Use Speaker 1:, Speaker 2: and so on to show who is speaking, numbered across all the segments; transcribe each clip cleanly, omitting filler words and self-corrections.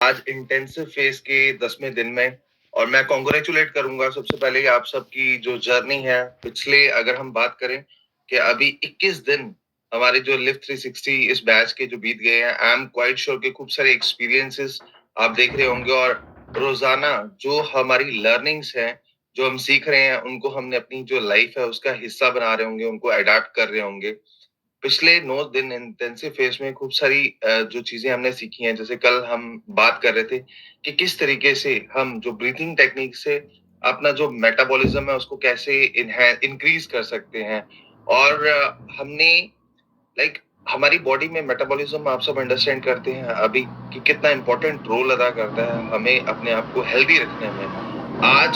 Speaker 1: आज intensive phase के 10वें दिन में और मैं कॉन्ग्रेचुलेट करूंगा सबसे पहले आप सबकी जो जर्नी है पिछले अगर हम बात करें कि अभी 21 दिन हमारे जो लिव 360 इस बैच के जो बीत गए हैं आई एम क्वाइट श्योर कि खूब सारे एक्सपीरियंसेस आप देख रहे होंगे और रोजाना जो हमारी लर्निंग्स हैं जो हम सीख रहे हैं उनको हमने अपनी जो लाइफ है उसका हिस्सा बना रहे होंगे उनको अडॉप्ट कर रहे होंगे पिछले 9 दिन इंटेंसिव फेज में खूब सारी जो चीजें हमने सीखी हैं जैसे कल हम बात कर रहे थे कि किस तरीके से हम जो ब्रीथिंग टेक्निक से अपना जो मेटाबॉलिज्म है उसको कैसे इंक्रीज कर सकते हैं और हमने लाइक हमारी बॉडी में मेटाबॉलिज्म आप सब अंडरस्टैंड करते हैं अभी कि कितना इंपॉर्टेंट रोल अदा करता है हमें अपने आप को हेल्दी रखने में आज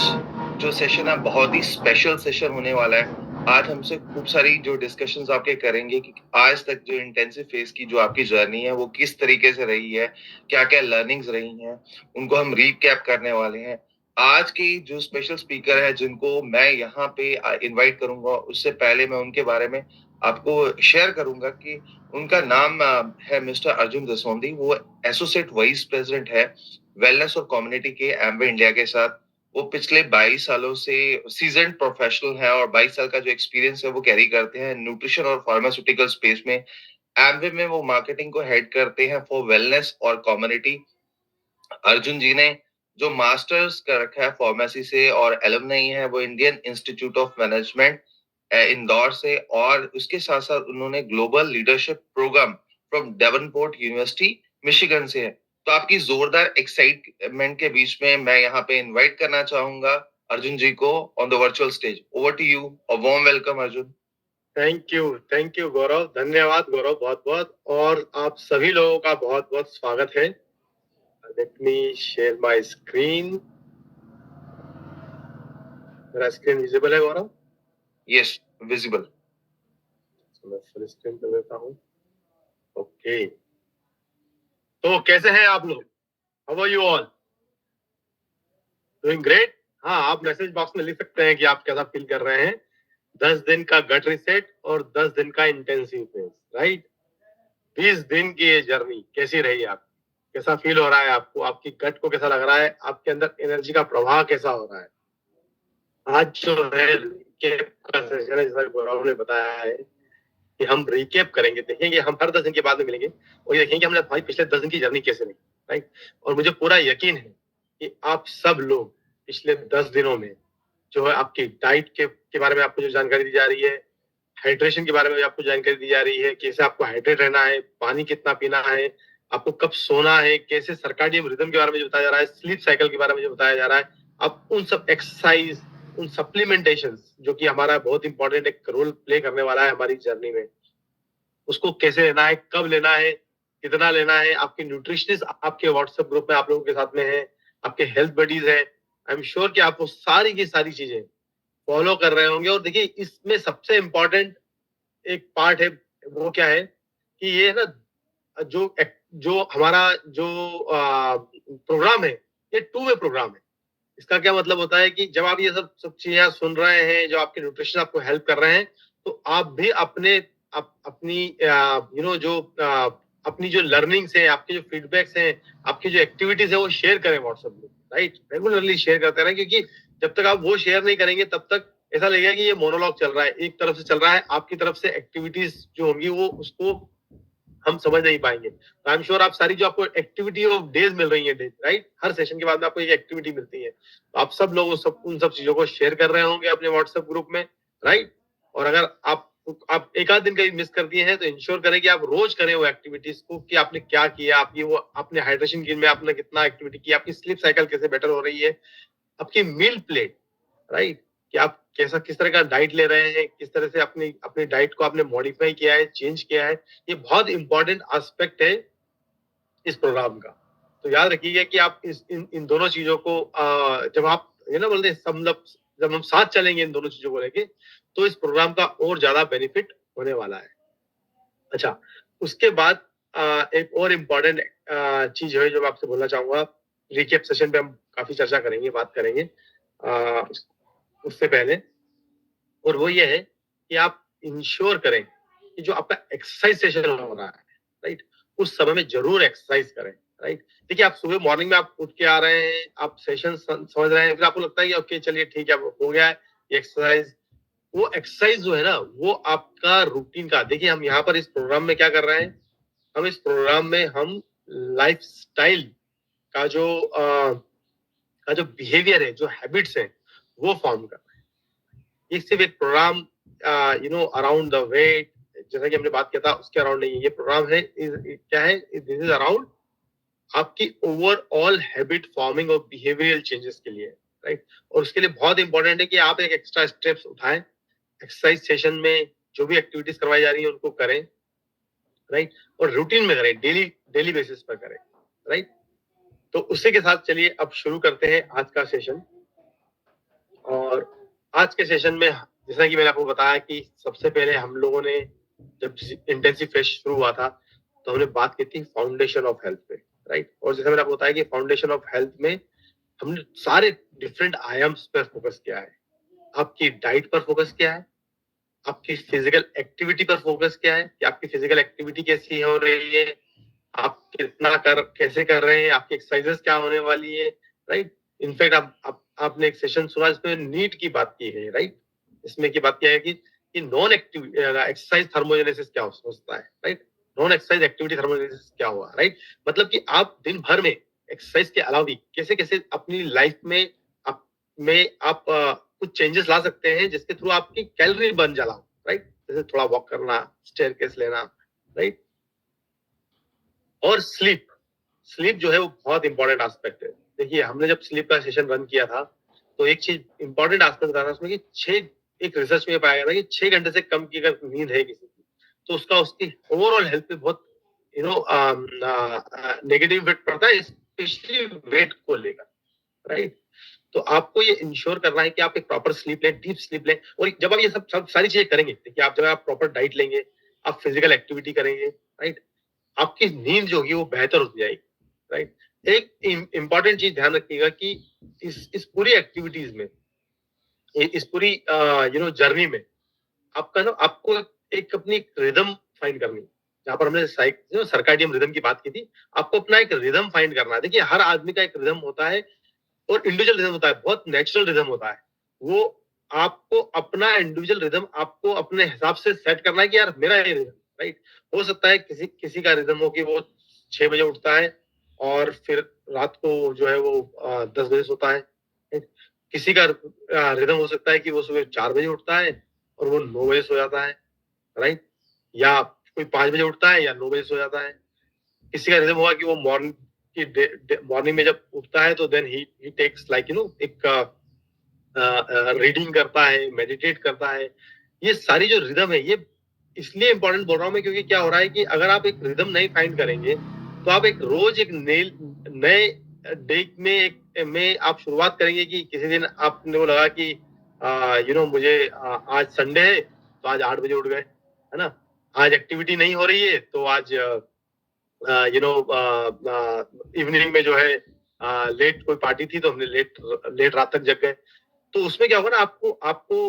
Speaker 1: जो सेशन है बहुत ही स्पेशल सेशन होने वाला है आज हमसे खूब सारी जो डिस्कशंस आपके करेंगे कि आज तक जो इंटेंसिव फेज की जो आपकी जर्नी है वो किस तरीके से रही है क्या क्या लर्निंग्स रही हैं उनको हम रीकैप करने वाले हैं आज की जो स्पेशल स्पीकर है जिनको मैं यहाँ पे इनवाइट करूंगा उससे पहले मैं उनके बारे में आपको शेयर करूंगा कि उनका नाम है मिस्टर अर्जुन दसौंधी वो एसोसिएट वाइस प्रेसिडेंट है वेलनेस और कम्युनिटी के एम्वे इंडिया के साथ वो पिछले 22 सालों से सीजन्ड प्रोफेशनल है और 22 साल का जो एक्सपीरियंस है वो कैरी करते हैं न्यूट्रिशन और फार्मास्यूटिकल स्पेस में एम्वे में वो मार्केटिंग को हेड करते हैं फॉर वेलनेस और कम्युनिटी अर्जुन जी ने जो मास्टर्स कर रखा है फार्मेसी से और एलुमनाई है वो Indian Institute of Management Indore से और उसके साथ साथ उन्होंने global leadership programme from Davenport University Michigan से है तो आपकी जोरदार एक्साइटमेंट के बीच में मैं यहाँ पे इनवाइट करना चाहूंगा अर्जुन जी को on the virtual stage over to you a warm welcome Arjun
Speaker 2: thank you Gaurav, धन्यवाद गौरव बहुत बहुत और आप सभी लोगों का बहुत बहुत स्वागत है। Let me share my screen. मेरा स्क्रीन विजिबल है गौरव?
Speaker 1: Yes visible.
Speaker 2: मैं फुल स्क्रीन पे देता हूँ। ओके, तो कैसे हैं आप लोग? How are you all? Doing great. हाँ, आप मैसेज बॉक्स में लिख सकते हैं कि आप कैसा फील कर रहे हैं। 10 दिन का गट रिसेट और 10 दिन का इंटेंसिव फेज, राइट? 20 दिन की ये जर्नी कैसी रही आप? कैसा फील हो रहा है आपको? आपकी गट को कैसा लग रहा है? आपके अंदर एनर्जी का प्रवाह कैसा हो रहा है? आज जो है रिकेप का सेशन है, जैसा गौरव ने बताया है कि हम रिकेप करेंगे, देखेंगे हम हर 10 दिन के बाद में मिलेंगे और ये देखेंगे हमने भाई पिछले 10 दिन की जर्नी कैसे रही, राइट? और मुझे पूरा यकीन है कि आप सब लोग पिछले 10 दिनों में जो है आपकी डाइट के बारे में आपको जो जानकारी दी जा रही है, हाइड्रेशन के बारे में भी आपको जानकारी दी जा रही है, कैसे आपको हाइड्रेट रहना है, पानी कितना पीना है, आपको कब सोना है, कैसे सर्काडियम रिदम के बारे में जो बताया जा रहा है, स्लीप साइकिल के बारे में जो बताया जा रहा है, अब उन सब एक्सरसाइज, उन सप्लीमेंटेशन जो कि हमारा बहुत इंपॉर्टेंट एक रोल प्ले करने वाला है हमारी जर्नी में, उसको कैसे लेना है, कब लेना है, कितना लेना है। आपके न्यूट्रिशनिस्ट आपके व्हाट्सएप ग्रुप में आप लोगों के साथ में है, आपके हेल्थ बडीज है। आई एम श्योर कि आप वो सारी की सारी चीजें फॉलो कर रहे होंगे। और देखिए इसमें सबसे इंपॉर्टेंट एक पार्ट है, वो क्या है कि ये ना जो जो हमारा जो प्रोग्राम है, ये 2 वे प्रोग्राम है। इसका क्या मतलब होता है कि जब आप ये सब सब चीजें सुन रहे हैं, जो आपके न्यूट्रिशन आपको हेल्प कर रहे हैं, तो आप भी अपनी जो अपनी जो लर्निंग्स है, आपके जो फीडबैक्स हैं, आपकी जो एक्टिविटीज है, वो शेयर करें व्हाट्सएप में, राइट? रेगुलरली शेयर करते रहें, क्योंकि जब तक आप वो शेयर नहीं करेंगे तब तक ऐसा लगेगा कि ये मोनोलॉग चल रहा है, एक तरफ से चल रहा है। आपकी तरफ से एक्टिविटीज जो होंगी वो उसको हम समझ नहीं पाएंगे। आई एम श्योर आप सारी जो आपको एक्टिविटी ऑफ डेज मिल रही है, राइट? हर सेशन के बाद में आपको एक एक्टिविटी मिलती है, तो आप सब लोग उन सब चीजों को शेयर कर रहे होंगे अपने व्हाट्सएप ग्रुप में, राइट? और अगर आप एक आध दिन का मिस कर दिए हैं तो इंश्योर करें कि आप रोज करें वो एक्टिविटीज को, कि आपने क्या किया, आपकी वो अपने हाइड्रेशन में आपने कितना एक्टिविटी की, आपकी स्लीप साइकिल कैसे बेटर हो रही है, आपकी मील प्लेट, राइट? कि आप कैसा किस तरह का डाइट ले रहे हैं, किस तरह से अपनी अपनी डाइट को आपने मॉडिफाई किया है, चेंज किया है। ये बहुत इंपॉर्टेंट एस्पेक्ट है इस प्रोग्राम का। तो याद रखिएगा कि आप इन दोनों चीजों को जब आप ये ना बोलते हैं, जब हम साथ चलेंगे इन दोनों चीजों को लेके, तो इस प्रोग्राम का और ज्यादा बेनिफिट होने वाला है। अच्छा, उसके बाद एक और इम्पोर्टेंट चीज है जो मैं आपसे बोलना चाहूंगा। रिकेप सेशन पे हम काफी चर्चा करेंगे, बात करेंगे उससे पहले, और वो ये है कि आप इंश्योर करें कि जो आपका एक्सरसाइज सेशन हो रहा है, राइट, उस समय में जरूर एक्सरसाइज करें, राइट। देखिए आप सुबह मॉर्निंग में आप उठ के आ रहे हैं, आप सेशन समझ रहे हैं, फिर आपको लगता है कि ओके चलिए ठीक है अब हो गया है ये एक्सरसाइज। वो एक्सरसाइज जो है ना वो आपका रूटीन का, देखिए हम यहाँ पर इस प्रोग्राम में क्या कर रहे हैं, हम इस प्रोग्राम में हम लाइफस्टाइल का जो बिहेवियर है, जो हैबिट्स है, वो फॉर्म कर रहे हैं। ये सिर्फ एक प्रोग्राम अराउंड द वेट, जैसा कि हमने बात किया था उसके अराउंड नहीं है। ये प्रोग्राम है क्या है, दिस इज अराउंड आपकी ओवरऑल हैबिट फॉर्मिंग और बिहेवियरल चेंजेस के लिए, राइट। और उसके लिए बहुत इंपॉर्टेंट है कि आप एक एक्स्ट्रा स्टेप्स उठाएं, एक्सरसाइज सेशन में जो भी एक्टिविटीज करवाई जा रही है उनको करें, राइट। और रूटीन में करें, डेली डेली बेसिस पर करें, राइट। तो उसी के साथ चलिए अब शुरू करते हैं आज का सेशन। और आज के सेशन में जैसा कि मैंने आपको बताया कि सबसे पहले हम लोगों ने जब इंटेंसिव फेस्ट शुरू हुआ था तो हमने बात की थी फाउंडेशन ऑफ हेल्थ पे, राइट। और जैसे मैंने आपको बताया कि फाउंडेशन ऑफ हेल्थ में हमने सारे डिफरेंट आयाम्स पर फोकस किया है। आपकी डाइट पर फोकस किया है, आपकी फिजिकल एक्टिविटी पर फोकस किया है कि आपकी फिजिकल एक्टिविटी कैसी हो रही है, आप कितना कैसे कर रहे हैं, आपकी एक्सरसाइजेस क्या होने वाली है, राइट। इनफैक्ट आपने एक सेशन सुना जिसमें नीट की बात की है, राइट। इसमें की बात क्या है कि नॉन एक्टिव एक्सरसाइज थर्मोजेनेसिस क्या होता है, right. Non exercise activity thermogenesis क्या हुआ, राइट। मतलब कि आप दिन भर में एक्सरसाइज के अलावा भी कैसे कैसे अपनी लाइफ में आप कुछ चेंजेस ला सकते हैं जिसके थ्रू आपकी कैलोरी बर्न जाला, राइट। जैसे थोड़ा वॉक करना, स्टेयरकेस लेना, राइट। और स्लीप, स्लीप जो है वो बहुत इंपॉर्टेंट एस्पेक्ट है। देखिए हमने जब स्लीप का सेशन रन किया था तो एक चीज इंपॉर्टेंट एस्पेक्ट था उसमें कि एक रिसर्च में पाया गया था कि 6 घंटे से कम की अगर नींद है किसी की तो उसकी ओवरऑल हेल्थ पे बहुत नेगेटिव इफेक्ट पड़ता है, स्पेशली वेट को लेकर, राइट। तो आपको ये इंश्योर करना है कि आप एक प्रॉपर स्लीप लें, डीप स्लीप लें। और जब आप ये सब सारी चीजें करेंगे, देखिए आप जब आप प्रॉपर डाइट लेंगे, आप फिजिकल एक्टिविटी करेंगे, राइट, आपकी नींद जो होगी वो बेहतर होती जाएगी, राइट। एक इंपॉर्टेंट चीज ध्यान रखिएगा कि इस पूरी एक्टिविटीज में, इस पूरी जर्नी में आपका ना आपको एक अपनी रिदम फाइंड करनी है। जहां पर हमने सर्काडियम रिदम की बात की थी, आपको अपना एक रिदम फाइंड करना है। देखिए हर आदमी का एक रिदम होता है और इंडिविजुअल रिदम होता है, बहुत नेचुरल रिदम होता है। वो आपको अपना इंडिविजुअल रिदम आपको अपने हिसाब से सेट करना है कि यार मेरा ये रिदम, राइट। हो सकता है किसी किसी का रिदम हो कि वो 6 बजे उठता है और फिर रात को जो है वो 10 बजे सोता है। किसी का रिदम हो सकता है कि वो सुबह 4 बजे उठता है और वो 9 बजे सो जाता है, राइट। या कोई 5 बजे उठता है या 9 बजे सो जाता है। किसी का रिदम होगा कि वो मॉर्निंग में जब उठता है तो देन ही टेक्स लाइक एक रीडिंग करता है, मेडिटेट करता है। ये सारी जो रिदम है ये इसलिए इंपॉर्टेंट बोल रहा हूँ मैं क्योंकि क्या हो रहा है कि अगर आप एक रिदम नहीं फाइंड करेंगे तो आप एक रोज एक नए डे में आप शुरुआत करेंगे कि किसी दिन आपने वो लगा कि मुझे आज संडे है तो आज 8 बजे उठ गए, है ना। आज एक्टिविटी नहीं हो रही है तो आज इवनिंग में जो है लेट कोई पार्टी थी तो हमने लेट रात तक जग गए। तो उसमें क्या होगा ना आपको आपको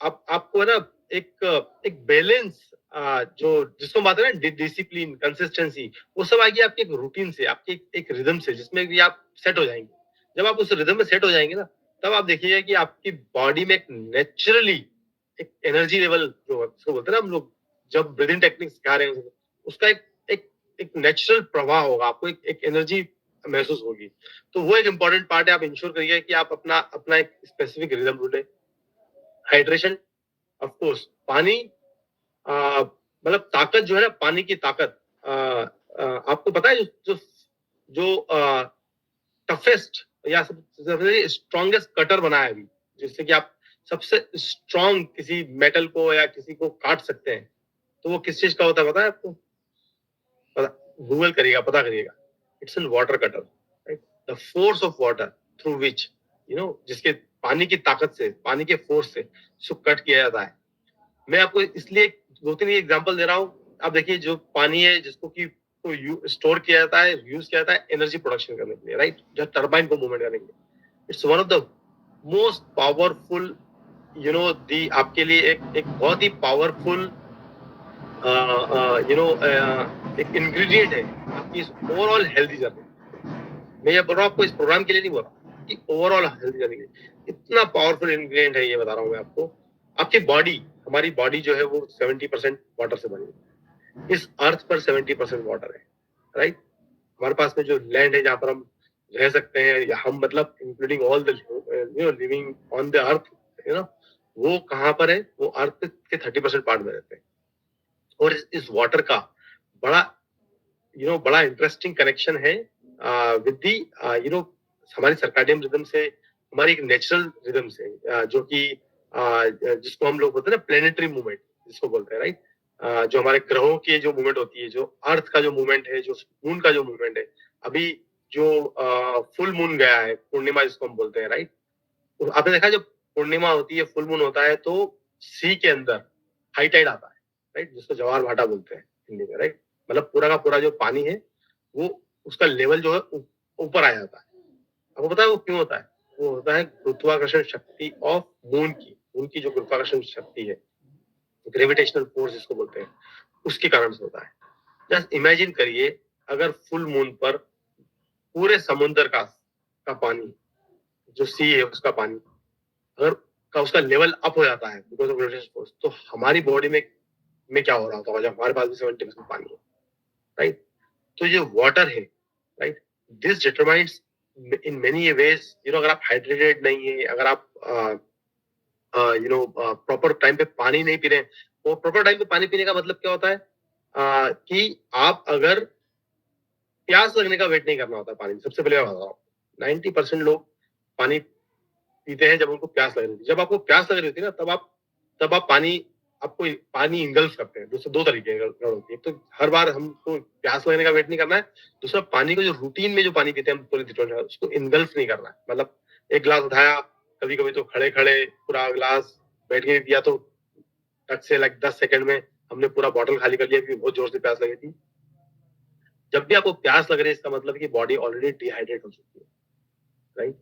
Speaker 2: आपको है ना एक बैलेंस, जो जिसको बात है ना डिसिप्लिन, कंसिस्टेंसी, वो सब आएगी आपके एक रूटीन से, आपके एक रिदम से जिसमें भी आप सेट हो जाएंगे। जब आप उस रिदम में सेट हो जाएंगे ना तब आप देखिएगा कि आपकी बॉडी में एक नेचुरली एक एनर्जी लेवल जो उसको बोलते हैं ना हम लोग जब ब्रीदिंग टेक्निक सिखा रहे हैं उसका एक नेचुरल प्रवाह होगा, आपको एक एनर्जी महसूस होगी। तो वो एक इंपॉर्टेंट पार्ट है। आप इंश्योर करिए कि आप अपना अपना एक स्पेसिफिक रिदम ढूंढे। हाइड्रेशन, ऑफ कोर्स पानी, मतलब ताकत जो है ना, पानी की ताकत, आपको पता है जो जो टफेस्ट या सबसे स्ट्रॉन्गेस्ट कटर बना है अभी, जिससे कि आप सबसे स्ट्रॉन्ग किसी मेटल को या किसी को काट सकते हैं, तो वो किस चीज का होता है पता है आपको? गूगल करिएगा, पता करिएगा। It's an water cutter, right. The force of water through which जिसके पानी की ताकत से, पानी के फोर्स से उसको कट किया जाता है। मैं आपको इसलिए 2-3 एग्जांपल दे रहा हूँ। आप देखिए जो पानी है जिसको कि स्टोर किया जाता है, यूज किया जाता है एनर्जी प्रोडक्शन करने के लिए, राइट, जो टरबाइन को मूवमेंट करने के लिए। It's one of the most powerful दी आपके लिए एक बहुत ही पावरफुल एक इंग्रेडिएंट है आपकी इस ओवरऑल हेल्दी जर्नी। मैं ये बोल रहा हूँ आपको इस प्रोग्राम के लिए नहीं बोल रहा कि ओवरऑल हेल्दी जर्नी के लिए इतना पावरफुल इंग्रेडिएंट है, ये बता रहा हूँ मैं आपको। आपकी बॉडी, हमारी बॉडी जो है वो 70% वाटर से बनी है। इस अर्थ पर 70% वाटर है, राइट। हमारे पास में जो लैंड है जहाँ पर हम रह सकते हैं, या हम मतलब including all the living on the earth, you know, वो कहाँ पर है? वो अर्थ के 30% पार्ट में रहते हैं। और इस वाटर का बड़ा बड़ा इंटरेस्टिंग कनेक्शन है विद दी हमारी सर्काडियन रिदम से, हमारी एक नेचुरल रिदम से, जो कि जिसको हम लोग बोलते हैं ना प्लेनेटरी मूवमेंट, जिसको बोलते हैं, राइट। जो हमारे ग्रहों की जो मूवमेंट होती है, जो अर्थ का जो मूवमेंट है, जो मून का जो मूवमेंट है, अभी जो फुल मून गया है, पूर्णिमा जिसको हम बोलते हैं, राइट। आपने देखा जब पूर्णिमा होती है, फुल मून होता है, तो सी के अंदर हाई टाइड आता है, राइट, जिसको जवार भाटा बोलते हैं हिंदी में, राइट। मतलब पूरा का पूरा जो पानी है वो, उसका लेवल जो है ऊपर आ जाता है। आपको पता है वो क्यों होता है? वो होता है गुरुत्वाकर्षण शक्ति ऑफ मून की, उनकी जो गुरुत्वाकर्षण शक्ति है, ग्रेविटेशनल फोर्स जिसको बोलते हैं, उसके कारण से होता है। जस्ट इमेजिन करिए, अगर फुल मून पर पूरे समुद्र का पानी, जो सी है उसका पानी, अगर उसका लेवल अप हो जाता है बिकॉज ऑफ ग्रेविटेशनल फोर्स, तो हमारी बॉडी में क्या हो रहा होगा जब हमारे पास भी 70% पानी है, राइट। तो ये वाटर है, right, this determines in many ways, अगर आप हाइड्रेटेड नहीं है, अगर आप प्रॉपर टाइम पे पानी नहीं पी रहे हैं, वो प्रॉपर टाइम पे पानी पीने का मतलब क्या होता है? कि आप अगर प्यास लगने का वेट नहीं करना होता पानी, सबसे पहले मैं बता रहा हूँ, 90% लोग पानी पीते हैं जब उनको प्यास लग रही होती है। जब आपको प्यास लग रही होती है ना, तब आप पानी इंगल्फ करते हैं। दूसरे दो तरीके की होती है, तो हर बार हमको प्यास लगने का वेट नहीं करना है। दूसरा, पानी को जो रूटीन में जो पानी पीते हैं हम पूरी तरह से, उसको इंगल्फ नहीं करना है। मतलब एक गिलास उठाया, कभी कभी तो खड़े खड़े पूरा गिलास, बैठ के भी पिया तो टक से 10 सेकंड में हमने पूरा बॉटल खाली कर लिया, क्योंकि बहुत जोर से प्यास लगी थी। जब भी आपको प्यास लग रही है, इसका मतलब है कि बॉडी ऑलरेडी डिहाइड्रेट हो चुकी है, राइट।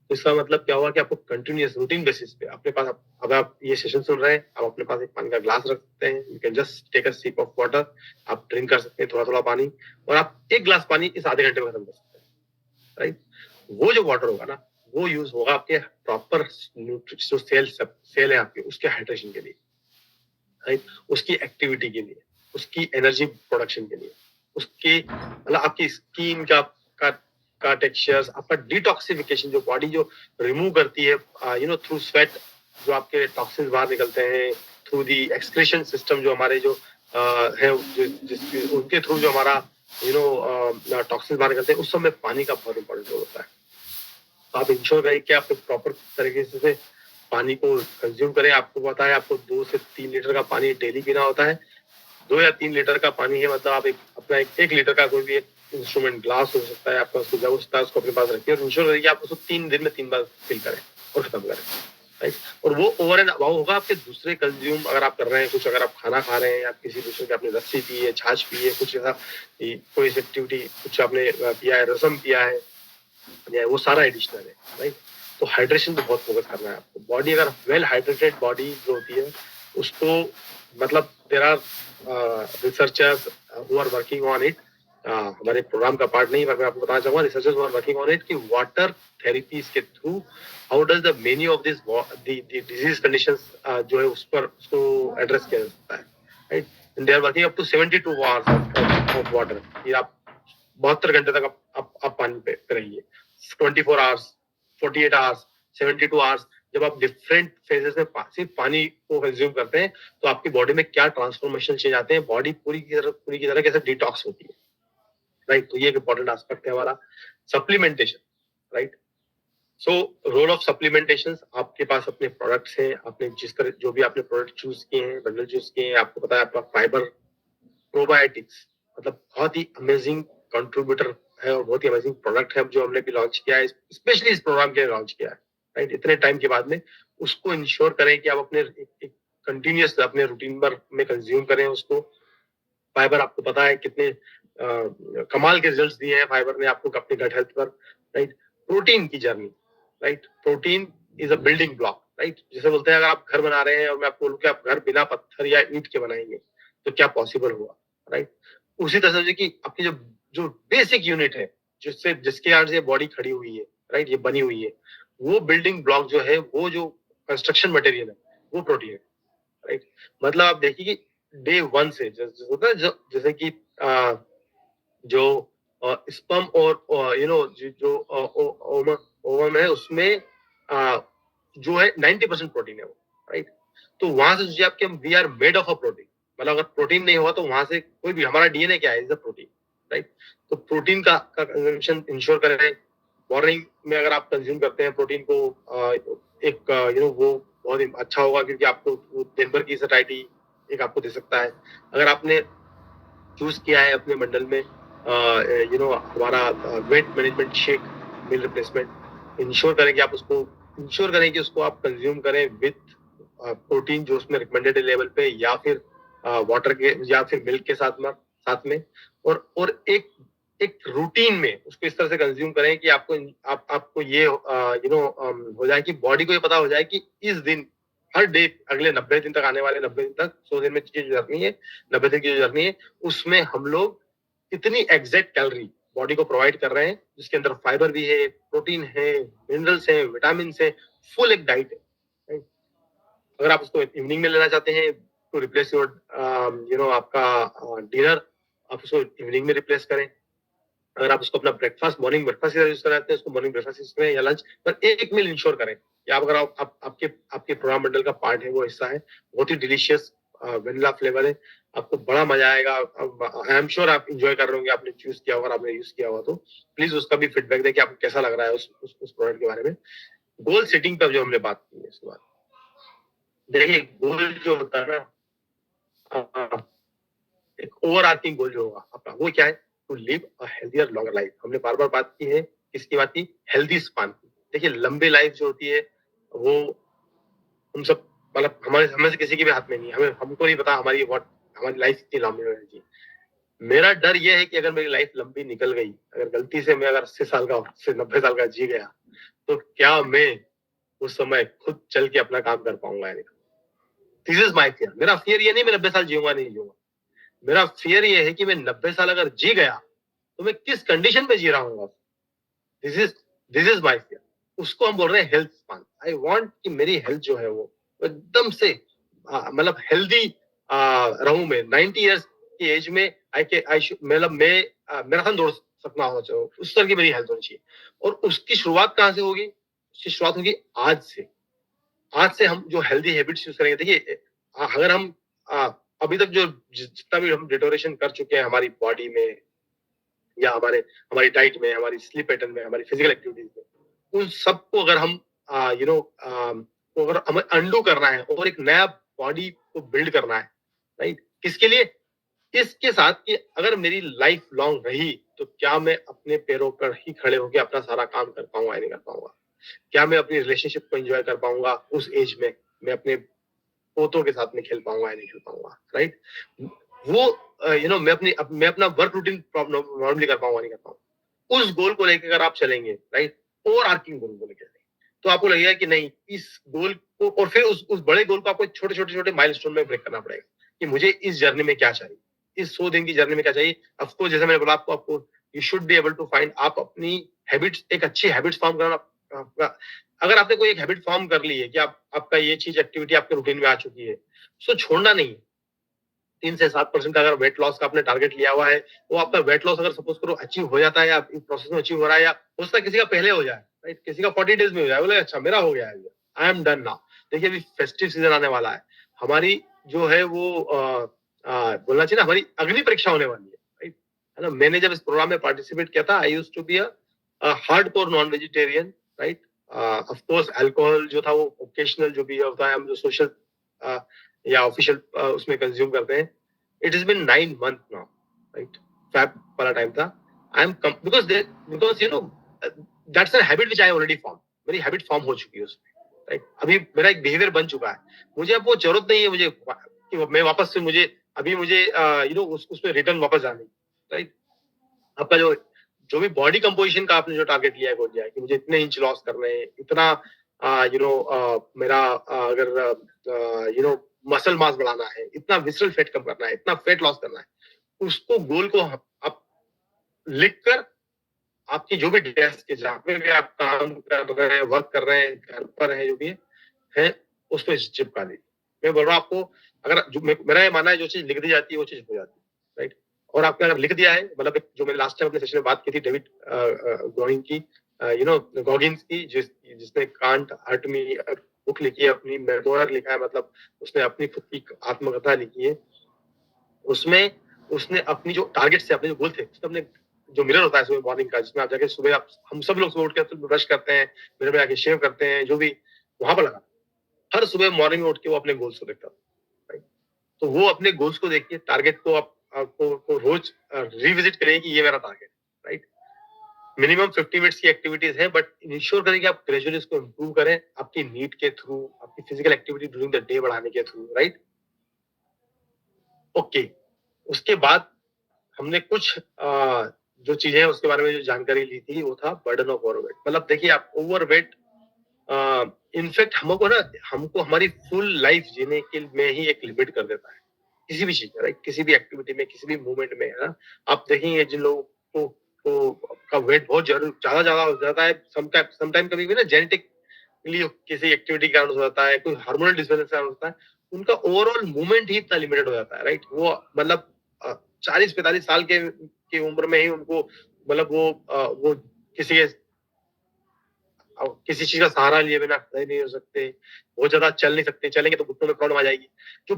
Speaker 2: तो इसका मतलब क्या हुआ कि आपको कंटिन्यूअस रूटीन बेसिस पे अपने पास, अब आप ये सेशन सुन रहे हैं, आप अपने पास एक पानी का ग्लास रख सकते हैं, you can just take a sip of water, आप ड्रिंक कर सकते हैं थोड़ा थोड़ा पानी, और आप एक ग्लास पानी इस आधे घंटे में खत्म कर सकते हैं, राइट। वो जो वाटर होगा ना, वो यूज होगा आपके प्रॉपर जो सेल है आपके, उसके हाइड्रेशन के लिए, राइट, उसकी एक्टिविटी के लिए, उसकी एनर्जी प्रोडक्शन के लिए, उसकी मतलब आपकी स्किन का का टेक्सचर्स, आपका डिटॉक्सिफिकेशन, जो बॉडी जो रिमूव करती है थ्रू स्वेट, जो आपके टॉक्सिन्स बाहर निकलते हैं, थ्रू दी एक्सक्रीशन सिस्टम, जो हमारे जो है, उनके थ्रू जो हमारा टॉक्सिन्स बाहर निकलते हैं, उस समय पानी का बहुत इंपॉर्टेंट रोल होता है। तो आप इंश्योर करें कि आप प्रॉपर तरीके से पानी को कंज्यूम करें। आपको पता है आपको 2 से 3 लीटर का पानी डेली पीना होता है। 2 या 3 लीटर का पानी है, मतलब आप अपना एक लीटर का कोई भी एक इंस्ट्रूमेंट ग्लास हो सकता है आपका, उसको जब उसका उसको अपने पास रखिए और इंश्योर करिए कि आप उसको 3 दिन में 3 बार फिल करें और खत्म करें, राइट। और वो ओवर एंड अबाउ होगा आपके दूसरे कंज्यूम अगर आप कर रहे हैं कुछ, अगर आप खाना खा रहे हैं या किसी दूसरे की आपने लस्सी पी है, छाछ पी है, कुछ ऐसा कोई एक्टिविटी कुछ आपने पिया है, रसम पिया है, वो सारा एडिशनल है, राइट। तो हाइड्रेशन पे बहुत फोकस करना है आपको। बॉडी अगर वेल हाइड्रेटेड बॉडी जो होती है उसको, मतलब there are researchers who are working on it, हमारे प्रोग्राम का पार्ट नहीं, पर मैं आपको बताना चाहूंगा, researchers who are working on it कि वाटर थेरेपीज के through how does the many of this disease conditions जो है उस पर उसको एड्रेस किया जा सकता है, right. And they are working up to 72 hours of water. ये आप 72 घंटे तक आप पानी पे रहिए, 24 आवर्स, 48 आवर्स, 72 आवर्स, जब आप डिफरेंट फेजेस में सिर्फ पानी को कंज्यूम करते हैं, तो आपकी बॉडी में क्या ट्रांसफॉर्मेशन चेंज आते हैं, बॉडी पूरी की तरह कैसे डिटॉक्स होती है, राइट। तो ये एक इंपॉर्टेंट एस्पेक्ट है हमारा। Supplementation, right. So role of supplementation, आपके पास अपने प्रोडक्ट्स हैं, आपने जिस तरह जो भी आपने प्रोडक्ट चूज किए हैं, बंडल चूज किए हैं, आपको पता है आपका फाइबर प्रोबायोटिक्स, मतलब बहुत ही अमेजिंग कंट्रीब्यूटर है और बहुत ही अमेजिंग प्रोडक्ट है जो हमने भी लॉन्च किया है, स्पेशली इस प्रोग्राम के लिए लॉन्च किया है, राइट। इतने टाइम के बाद में उसको इंश्योर करें कि आप अपने एक कंटिन्यूअस अपने रूटीन में कंज्यूम करें उसको। फाइबर आपको पता है कितने कमाल के रिजल्ट्स दिए हैं फाइबर ने आपको अपने गट हेल्थ पर, राइट। प्रोटीन की journey, right, protein is a building block, right. जैसे बोलते हैं अगर आप घर बना रहे हैं और मैं आपको बोलूं कि आप घर बिना पत्थर या ईंट के बनाएंगे, तो क्या पॉसिबल हुआ, राइट? उसी तरह से कि आपकी जो जो बेसिक यूनिट है, जिससे जिसके कारण से बॉडी खड़ी हुई है, राइट, ये बनी हुई है, वो बिल्डिंग ब्लॉक जो है, वो जो कंस्ट्रक्शन मटेरियल है, वो प्रोटीन है, राइट? मतलब आप देखिए कि डे वन से होता है जैसे कि जो स्पर्म और जो ओवम है, उसमें जो है 90% प्रोटीन है वो, राइट? तो वहां से सोचिए आपके we are made of a protein, मतलब अगर प्रोटीन नहीं हुआ तो वहां से कोई भी, हमारा डीएनए क्या है, इज अ प्रोटीन, राइट? तो प्रोटीन का कंजम्पशन इंश्योर करें। मॉर्निंग में अगर आप कंज्यूम करते हैं प्रोटीन को, एक वो बहुत ही अच्छा होगा, क्योंकि आपको दिन भर की सटाइटी एक आपको दे सकता है। अगर आपने चूज किया है अपने मंडल में हमारा weight management shake meal replacement, ensure करें कि उसको आप कंज्यूम करें विथ प्रोटीन जो उसमें रिकमेंडेड लेवल पे, या फिर वाटर के या फिर मिल्क के साथ में और एक एक रूटीन में उसको इस तरह से कंज्यूम करें कि आपको ये हो जाए कि बॉडी को ये पता हो जाए कि इस दिन, हर डे, अगले 90 दिन तक, आने वाले 90 दिन तक, 100 दिन में की जो जर्नी है, 90 दिन की जो जर्नी है, उसमें हम लोग इतनी एग्जैक्ट कैलोरी बॉडी को प्रोवाइड कर रहे हैं, जिसके अंदर फाइबर भी है, प्रोटीन है, मिनरल्स है, विटामिन है, फुल एक डाइट है, right? अगर आप उसको इवनिंग में लेना चाहते हैं टू रिप्लेस योर आपका डिनर, आप उसको इवनिंग में रिप्लेस करें। अगर आप उसको अपना मॉर्निंग ब्रेकफास्ट यूज कराते हैं, उसको मॉर्निंग ब्रेकफास्ट यूज करें या लंच, पर एक मील इंश्योर करें कि अगर आपके प्रोग्राम मंडल का पार्ट है, वो हिस्सा है, बहुत ही डिलीशियस वेनिला फ्लेवर है, आपको बड़ा मजा आएगा। आई एम श्योर आप इंजॉय कर रहे होंगे, आपने चूज किया होगा, आपने यूज किया होगा, तो प्लीज उसका भी फीडबैक दें कि आपको कैसा लग रहा है उस प्रोडक्ट के बारे में। गोल सेटिंग पर जो हमने बात की है, इसके बाद देखिए, गोल जो होता है ना, एक ओवर आर्किंग गोल जो होगा आपका, वो क्या है? To live a healthier longer life. हमने बार बार बात की है, किसकी बात की? हेल्दी स्पान की। देखिए, लंबी लाइफ जो होती है, वो हम सब, मतलब हमें से किसी के भी हाथ में नहीं है। हमको नहीं पता हमारी लाइफ कितनी लंबी होनी चाहिए। मेरा डर यह है कि अगर मेरी लाइफ लंबी निकल गई, अगर गलती से मैं अगर 80 साल का से 90 साल का जी गया, तो क्या मैं उस समय खुद चल के अपना काम कर पाऊंगा? This is my fear. मेरा फियर ये नहीं मैं 90 साल जीऊंगा नहीं जीऊंगा, मेरा फियर ये है कि मैं 90 साल अगर जी गया, तो मैं किस कंडीशन में जी रहा हूँ। This is this is my fear. उसको हम बोल रहे हैं हेल्थ स्पान। आई वांट कि मेरी हेल्थ जो है वो एकदम से मतलब हेल्दी रहूं मैं 90 इयर्स की एज में। मतलब मैं मैराथन दौड़ सकना होना चाहिए, उस तरह की मेरी हेल्थ होनी चाहिए। और उसकी शुरुआत कहाँ से होगी? उसकी शुरुआत होगी आज से। आज से हम जो हेल्दी हैबिट्स यूज करेंगे, देखिए, अगर हम आ, अभी तक जो जितना भी हम डिटोरेशन कर चुके हैं हमारी बॉडी में, या हमारी डाइट में, हमारी स्लीप पैटर्न में, हमारी फिजिकल एक्टिविटीज में, उन सबको अगर हम अगर हमें अंडू करना है और एक नया बॉडी को बिल्ड करना है, राइट? किसके लिए? इसके साथ कि अगर मेरी लाइफ लॉन्ग रही, तो क्या मैं अपने पैरों पर ही खड़े होकर अपना सारा काम कर पाऊंगा या नहीं कर पाऊंगा? क्या मैं अपनी रिलेशनशिप को एंजॉय कर पाऊंगा उस एज में? मैं अपने पोतों के साथ में खेल पाऊंगा या नहीं खेल पाऊंगा, राइट? वो मैं अपना वर्क रूटीन नॉर्मली कर पाऊंगा नहीं कर पाऊंगा? उस गोल को लेकर अगर आप चलेंगे, राइट, ओवर आर्किंग गोल को लेकर, तो आपको लगेगा कि नहीं, इस गोल को, और फिर उस बड़े गोल को आपको छोटे छोटे छोटे माइलस्टोन में ब्रेक करना पड़ेगा कि मुझे इस जर्नी में क्या चाहिए, इस 100 दिन की जर्नी में क्या चाहिए। आपको, जैसे मैंने बोला, आपको you should be able to find, आप अपनी हैबिट्स, एक अच्छी हैबिट्स फॉर्म करना। अगर आपने कोई एक हैबिट फॉर्म कर ली है कि आपका ये चीज एक्टिविटी आपके रूटीन में आ चुकी है, उसको छोड़ना नहीं है। 3 से 7% का अगर वेट लॉस का आपने टारगेट लिया हुआ है, वो आपका वेट लॉस अगर सपोज करो अचीव हो जाता है, या इस प्रोसेस में अचीव हो रहा है, या हो सकता है किसी का पहले हो जाए, राइट, किसी का 40 डेज में हो जाए, बोले अच्छा मेरा हो गया है, आई एम डन नाउ। देखिए, अभी फेस्टिव सीजन आने वाला है, हमारी जो है वो बोलना चाहिए ना, हमारी अगली परीक्षा होने वाली है, राइट? है ना? मैंने जब इस प्रोग्राम में पार्टिसिपेट किया था, I used to be a hardcore non vegetarian, right? Of course alcohol जो था वो ओकेशनल जो भी होता है, हम जो सोशल या ऑफिशियल उसमें कंज्यूम करते हैं। It is been 9 months now, right? Fab वाला टाइम था। I am because that's a habit which I already form. मेरी हैबिट फॉर्म हो चुकी है उसमें, राइट? अभी मेरा एक बिहेवियर बन चुका है। मुझे अब वो जरूरत नहीं है मुझे कि मैं वापस से मुझे उसमें रिटर्न वापस जाने की, राइट? आपका जो भी बॉडी कंपोजिशन का आपने जो टारगेट लिया है, बोल दिया है कि मुझे इतने इंच लॉस करने हैं, इतना मेरा अगर मसल मास बढ़ाना है, इतना विसरल फैट कम करना है, इतना फैट लॉस करना है, उसको गोल को आप लिख कर आपकी जो भी डेस्क के जहाँ पे भी आप काम कर रहे हैं, वर्क कर रहे हैं, घर पर है, जो भी है उस पर चिपका दीजिए। मैं बोल रहा हूँ आपको, अगर जो मेरा ये मानना है, जो चीज लिख दी जाती है वो चीज हो जाती है, राइट। और आपने अगर लिख दिया है, मतलब जो मैंने लास्ट टाइम अपने सेशन में बात की थी डेविड गोगिन की, गॉगिन्स की, जिसने कांट हर्ट मी बुक लिखी है, अपनी मेमोयर लिखा है, मतलब उसने अपनी खुद की आत्मकथा लिखी है। उसमें उसने अपनी जो टारगेट थे, अपने जो गोल थे, उसने अपने जो मिरर होता है सुबह मॉर्निंग का, जिसमें आप जाके सुबह आप, हम सब लोग सुबह उठ के ब्रश करते हैं, मिरर में आके शेव करते हैं, जो भी वहां पर लगा, हर सुबह मॉर्निंग में उठ के वो अपने गोल्स को देखता था, राइट। तो वो अपने गोल्स को देखिए, टारगेट को आपको रोज रिविजिट करिए कि ये मेरा टारगेट, राइट। मिनिमम 50 मिनट्स की एक्टिविटीज है, बट इंश्योर करें कि आप ग्रेजुअली इसको इम्प्रूव करें, आपकी नीड के थ्रू, आपकी physical activity during the day बढ़ाने के थ्रू, राइट। ओके, उसके बाद हमने कुछ जो चीजें हैं उसके बारे में जो जानकारी ली थी, वो था बर्डन ऑफ ओवरवेट। मतलब देखिए, आप ओवरवेट इनफैक्ट हमको हमारी फुल लाइफ जीने के में ही एक लिमिट कर देता है, किसी भी चीज में, राइट, किसी भी एक्टिविटी में, किसी भी मूवमेंट में, है ना। आप देखेंगे जिन लोगों का वेट बहुत ज्यादा ज्यादा हो जाता है, समटाइम कभी भी ना जेनेटिकली किसी एक्टिविटी के कारण हो जाता है, कोई हार्मोनल डिसबैलेंस के कारण होता है, उनका ओवरऑल मूवमेंट ही इतना लिमिटेड हो जाता है, राइट। वो मतलब 40-45 साल की उम्र में ही उनको, मतलब वो किसी के किसी चीज का सहारा लिए बिना खड़े नहीं हो सकते, बहुत ज्यादा चल नहीं सकते, चलेंगे तो घुटनों में प्रॉब्लम आ जाएगी। जो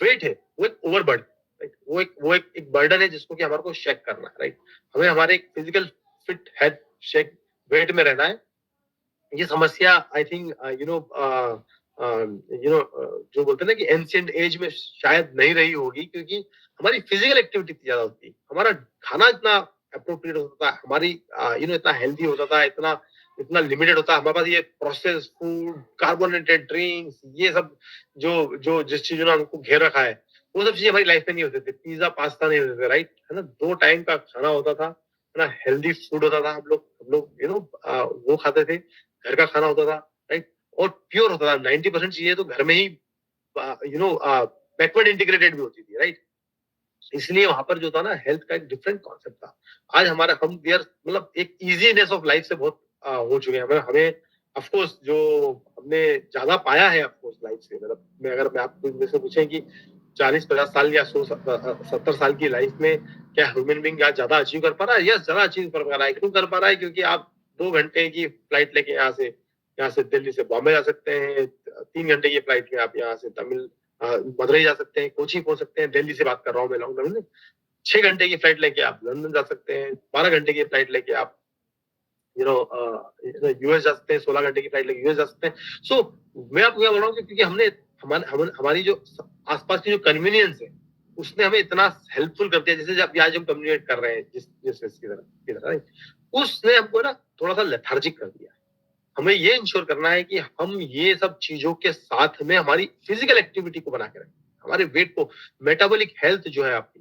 Speaker 2: वेट है वो एक ओवरबर्डन, राइट, वो एक बर्डन है जिसको कि हमारे को शेक करना है, राइट। हमें हमारे physical fit head shake weight में रहना है। ये समस्या आई थिंक जो बोलते हैं ना कि एंशिएंट एज में शायद नहीं रही होगी, क्योंकि हमारी फिजिकल एक्टिविटी इतनी ज्यादा होती है, हमारा खाना इतना अप्रोप्रिएट होता है, हमारी इतना हेल्दी होता था, इतना इतना लिमिटेड होता है हमारे पास। ये प्रोसेस फूड, कार्बोनेटेड ड्रिंक्स, ये सब जो जो जिस चीजों ने हमको घेर रखा है, वो सब चीजें हमारी लाइफ में नहीं होते थे। पिज्जा पास्ता नहीं होते थे, राइट, है ना। 2 टाइम का खाना होता था, है ना, हेल्दी फूड होता था। हम लोग वो खाते थे, घर का खाना होता था, राइट, और प्योर होता था। 90% चीजें तो घर में ही बैकवर्ड इंटीग्रेटेड भी होती थी, राइट। इसलिए वहां पर जो था ना, हेल्थ का एक डिफरेंट कॉन्सेप्ट था। आज हमारा हम वी आर मतलब एक इजीनेस ऑफ लाइफ से बहुत हो चुके हैं। हमें ऑफ कोर्स जो हमने ज्यादा पाया है ऑफ कोर्स लाइफ से, मतलब अगर मैं आपको इनमें से पूछें कि 40-50 साल या 100-70 साल की लाइफ में क्या ह्यूमन बींग आज ज्यादा अचीव कर पा रहा है? यस, ज्यादा अचीव कर पा रहा है। क्यों कर पा रहा है? क्योंकि आप 2 घंटे की फ्लाइट लेके यहाँ से दिल्ली से बॉम्बे जा सकते हैं, 3 घंटे की फ्लाइट में आप यहाँ से तमिल मदुरई जा सकते हैं, कोची पहुंच सकते हैं। दिल्ली से बात कर रहा हूँ मैं, लॉन्ग टर्म में। 6 घंटे की फ्लाइट लेके आप लंदन जा सकते हैं, 12 घंटे की फ्लाइट लेके आप यूएस जा सकते हैं, 16 घंटे की फ्लाइट लेके यूएस जा सकते हैं। सो मैं आपको क्या बोल रहा हूँ, क्योंकि हमारी जो आसपास की जो कन्वीनियंस है, उसने हमें इतना हेल्पफुल कर दिया। जैसे जब आज हम कम्युनिकेट कर रहे हैं जिस की तरह, right? उसने हमको ना थोड़ा सा लेथार्जिक कर दिया। हमें ये इंश्योर करना है कि हम ये सब चीजों के साथ में हमारी फिजिकल एक्टिविटी को बना के रखें, हमारे वेट को, मेटाबॉलिक हेल्थ जो है आपकी,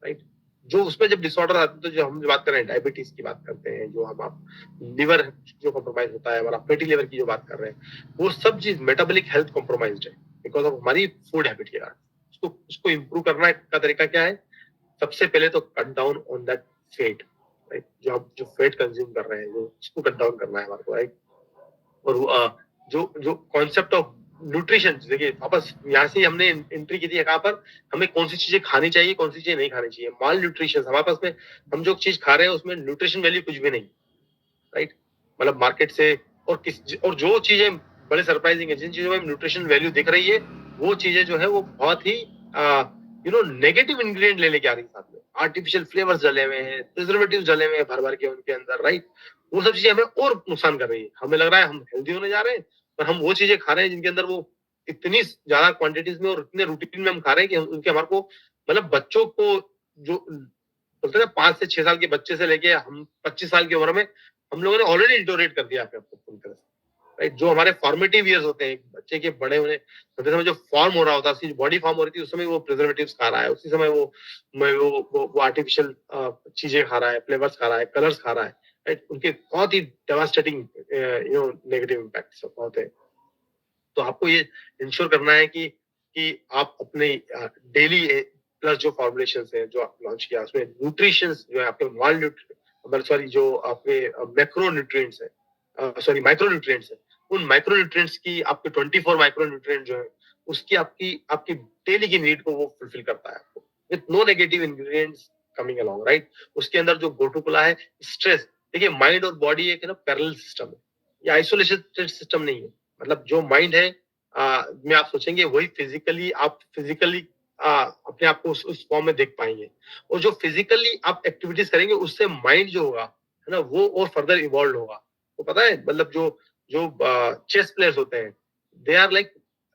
Speaker 2: राइट। जो उसमें जब डिसऑर्डर आते हैं, तो जो हम बात कर रहे हैं डायबिटीज की बात करते हैं, जो हम आप लिवर जो कॉम्प्रोमाइज होता है, हमारा फैटी लिवर की जो बात कर रहे हैं, वो सब चीज मेटाबॉलिक हेल्थ कॉम्प्रोमाइज है बिकॉज ऑफ हमारी फूड हैबिट के कारण। उसको इम्प्रूव करने का तरीका क्या है? सबसे पहले तो cut down on that fat, right. जो आप जो फैट कंज्यूम कर रहे हैं, जो उसको कट डाउन करना है हमारे को, राइट। और जो जो कॉन्सेप्ट ऑफ न्यूट्रिशन, देखिए वापस यहाँ से हमने एंट्री की थी कहाँ पर, हमें कौन सी चीजें खानी चाहिए, कौन सी चीजें नहीं खानी चाहिए। माल न्यूट्रिशन हमारे पास में, हम जो चीज खा रहे हैं उसमें न्यूट्रिशन वैल्यू कुछ भी नहीं, राइट। मतलब मार्केट से और जो चीजें बड़े सरप्राइजिंग है, जिन चीजों में न्यूट्रिशन वैल्यू दिख रही है, वो चीजें जो है वो बहुत ही नेगेटिव इंग्रेडिएंट ले लेके आ रही है साथ में। आर्टिफिशियल फ्लेवर्स डले हुए हैं, प्रिजर्वेटिव डले हुए हैं भर भर के उनके अंदर, राइट। वो सब चीजें हमें और नुकसान कर रही है। हमें लग रहा है हम हेल्दी होने जा रहे हैं, पर हम वो चीजें खा रहे हैं जिनके अंदर वो इतनी ज्यादा क्वांटिटीज में और इतने रूटीन में हम खा रहे हैं कि उनके हमारे को, मतलब बच्चों को, जो बोलते हैं ना 5 से 6 साल के बच्चे से लेके हम 25 साल की उम्र में, हम लोगों ने ऑलरेडी इंटोरेट कर दिया अपने आपको पूरी तरह से, राइट। जो हमारे फॉर्मेटिव ईयर्स होते हैं बच्चे के, बड़े होने होते समय जो फॉर्म हो रहा होता है, उसकी बॉडी फॉर्म हो रही थी, उस समय वो प्रिजर्वेटिव्स खा रहा है, उसी समय वो आर्टिफिशियल चीजें खा रहा है, फ्लेवर्स खा रहा है, कलर्स खा रहा है, राइट। उनके बहुत ही डेवास्टेटिंग नेगेटिव इम्पैक्ट बहुत है। तो आपको ये इंश्योर करना है कि कि आप अपने डेली प्लस जो फॉर्मुलेशन है जो आप लॉन्च किया उसमें न्यूट्रिशन जो है आपके सॉरी जो आपके मैक्रो न्यूट्रिएंट्स है सॉरी माइक्रो न्यूट्रिएंट्स है, उन माइक्रो न्यूट्रिएंट्स की आपके 24 माइक्रो न्यूट्रिएंट जो है उसकी आपकी आपकी डेली की नीड को वो फुलफिल करता है आपको with no negative ingredients coming along, right. उसके अंदर जो गो टू पुला है स्ट्रेस। देखिए माइंड और बॉडी एक है ना पैरेलल सिस्टम है, ये आइसोलेटेड सिस्टम नहीं है। मतलब जो माइंड है में आप सोचेंगे वही फिजिकली अपने आप को उस फॉर्म में देख पाएंगे, और जो फिजिकली आप एक्टिविटीज करेंगे उससे माइंड जो होगा है ना वो और फर्दर इवॉल्व होगा। तो पता है मतलब जो जो चेस प्लेयर्स होते हैं दे आर लाइक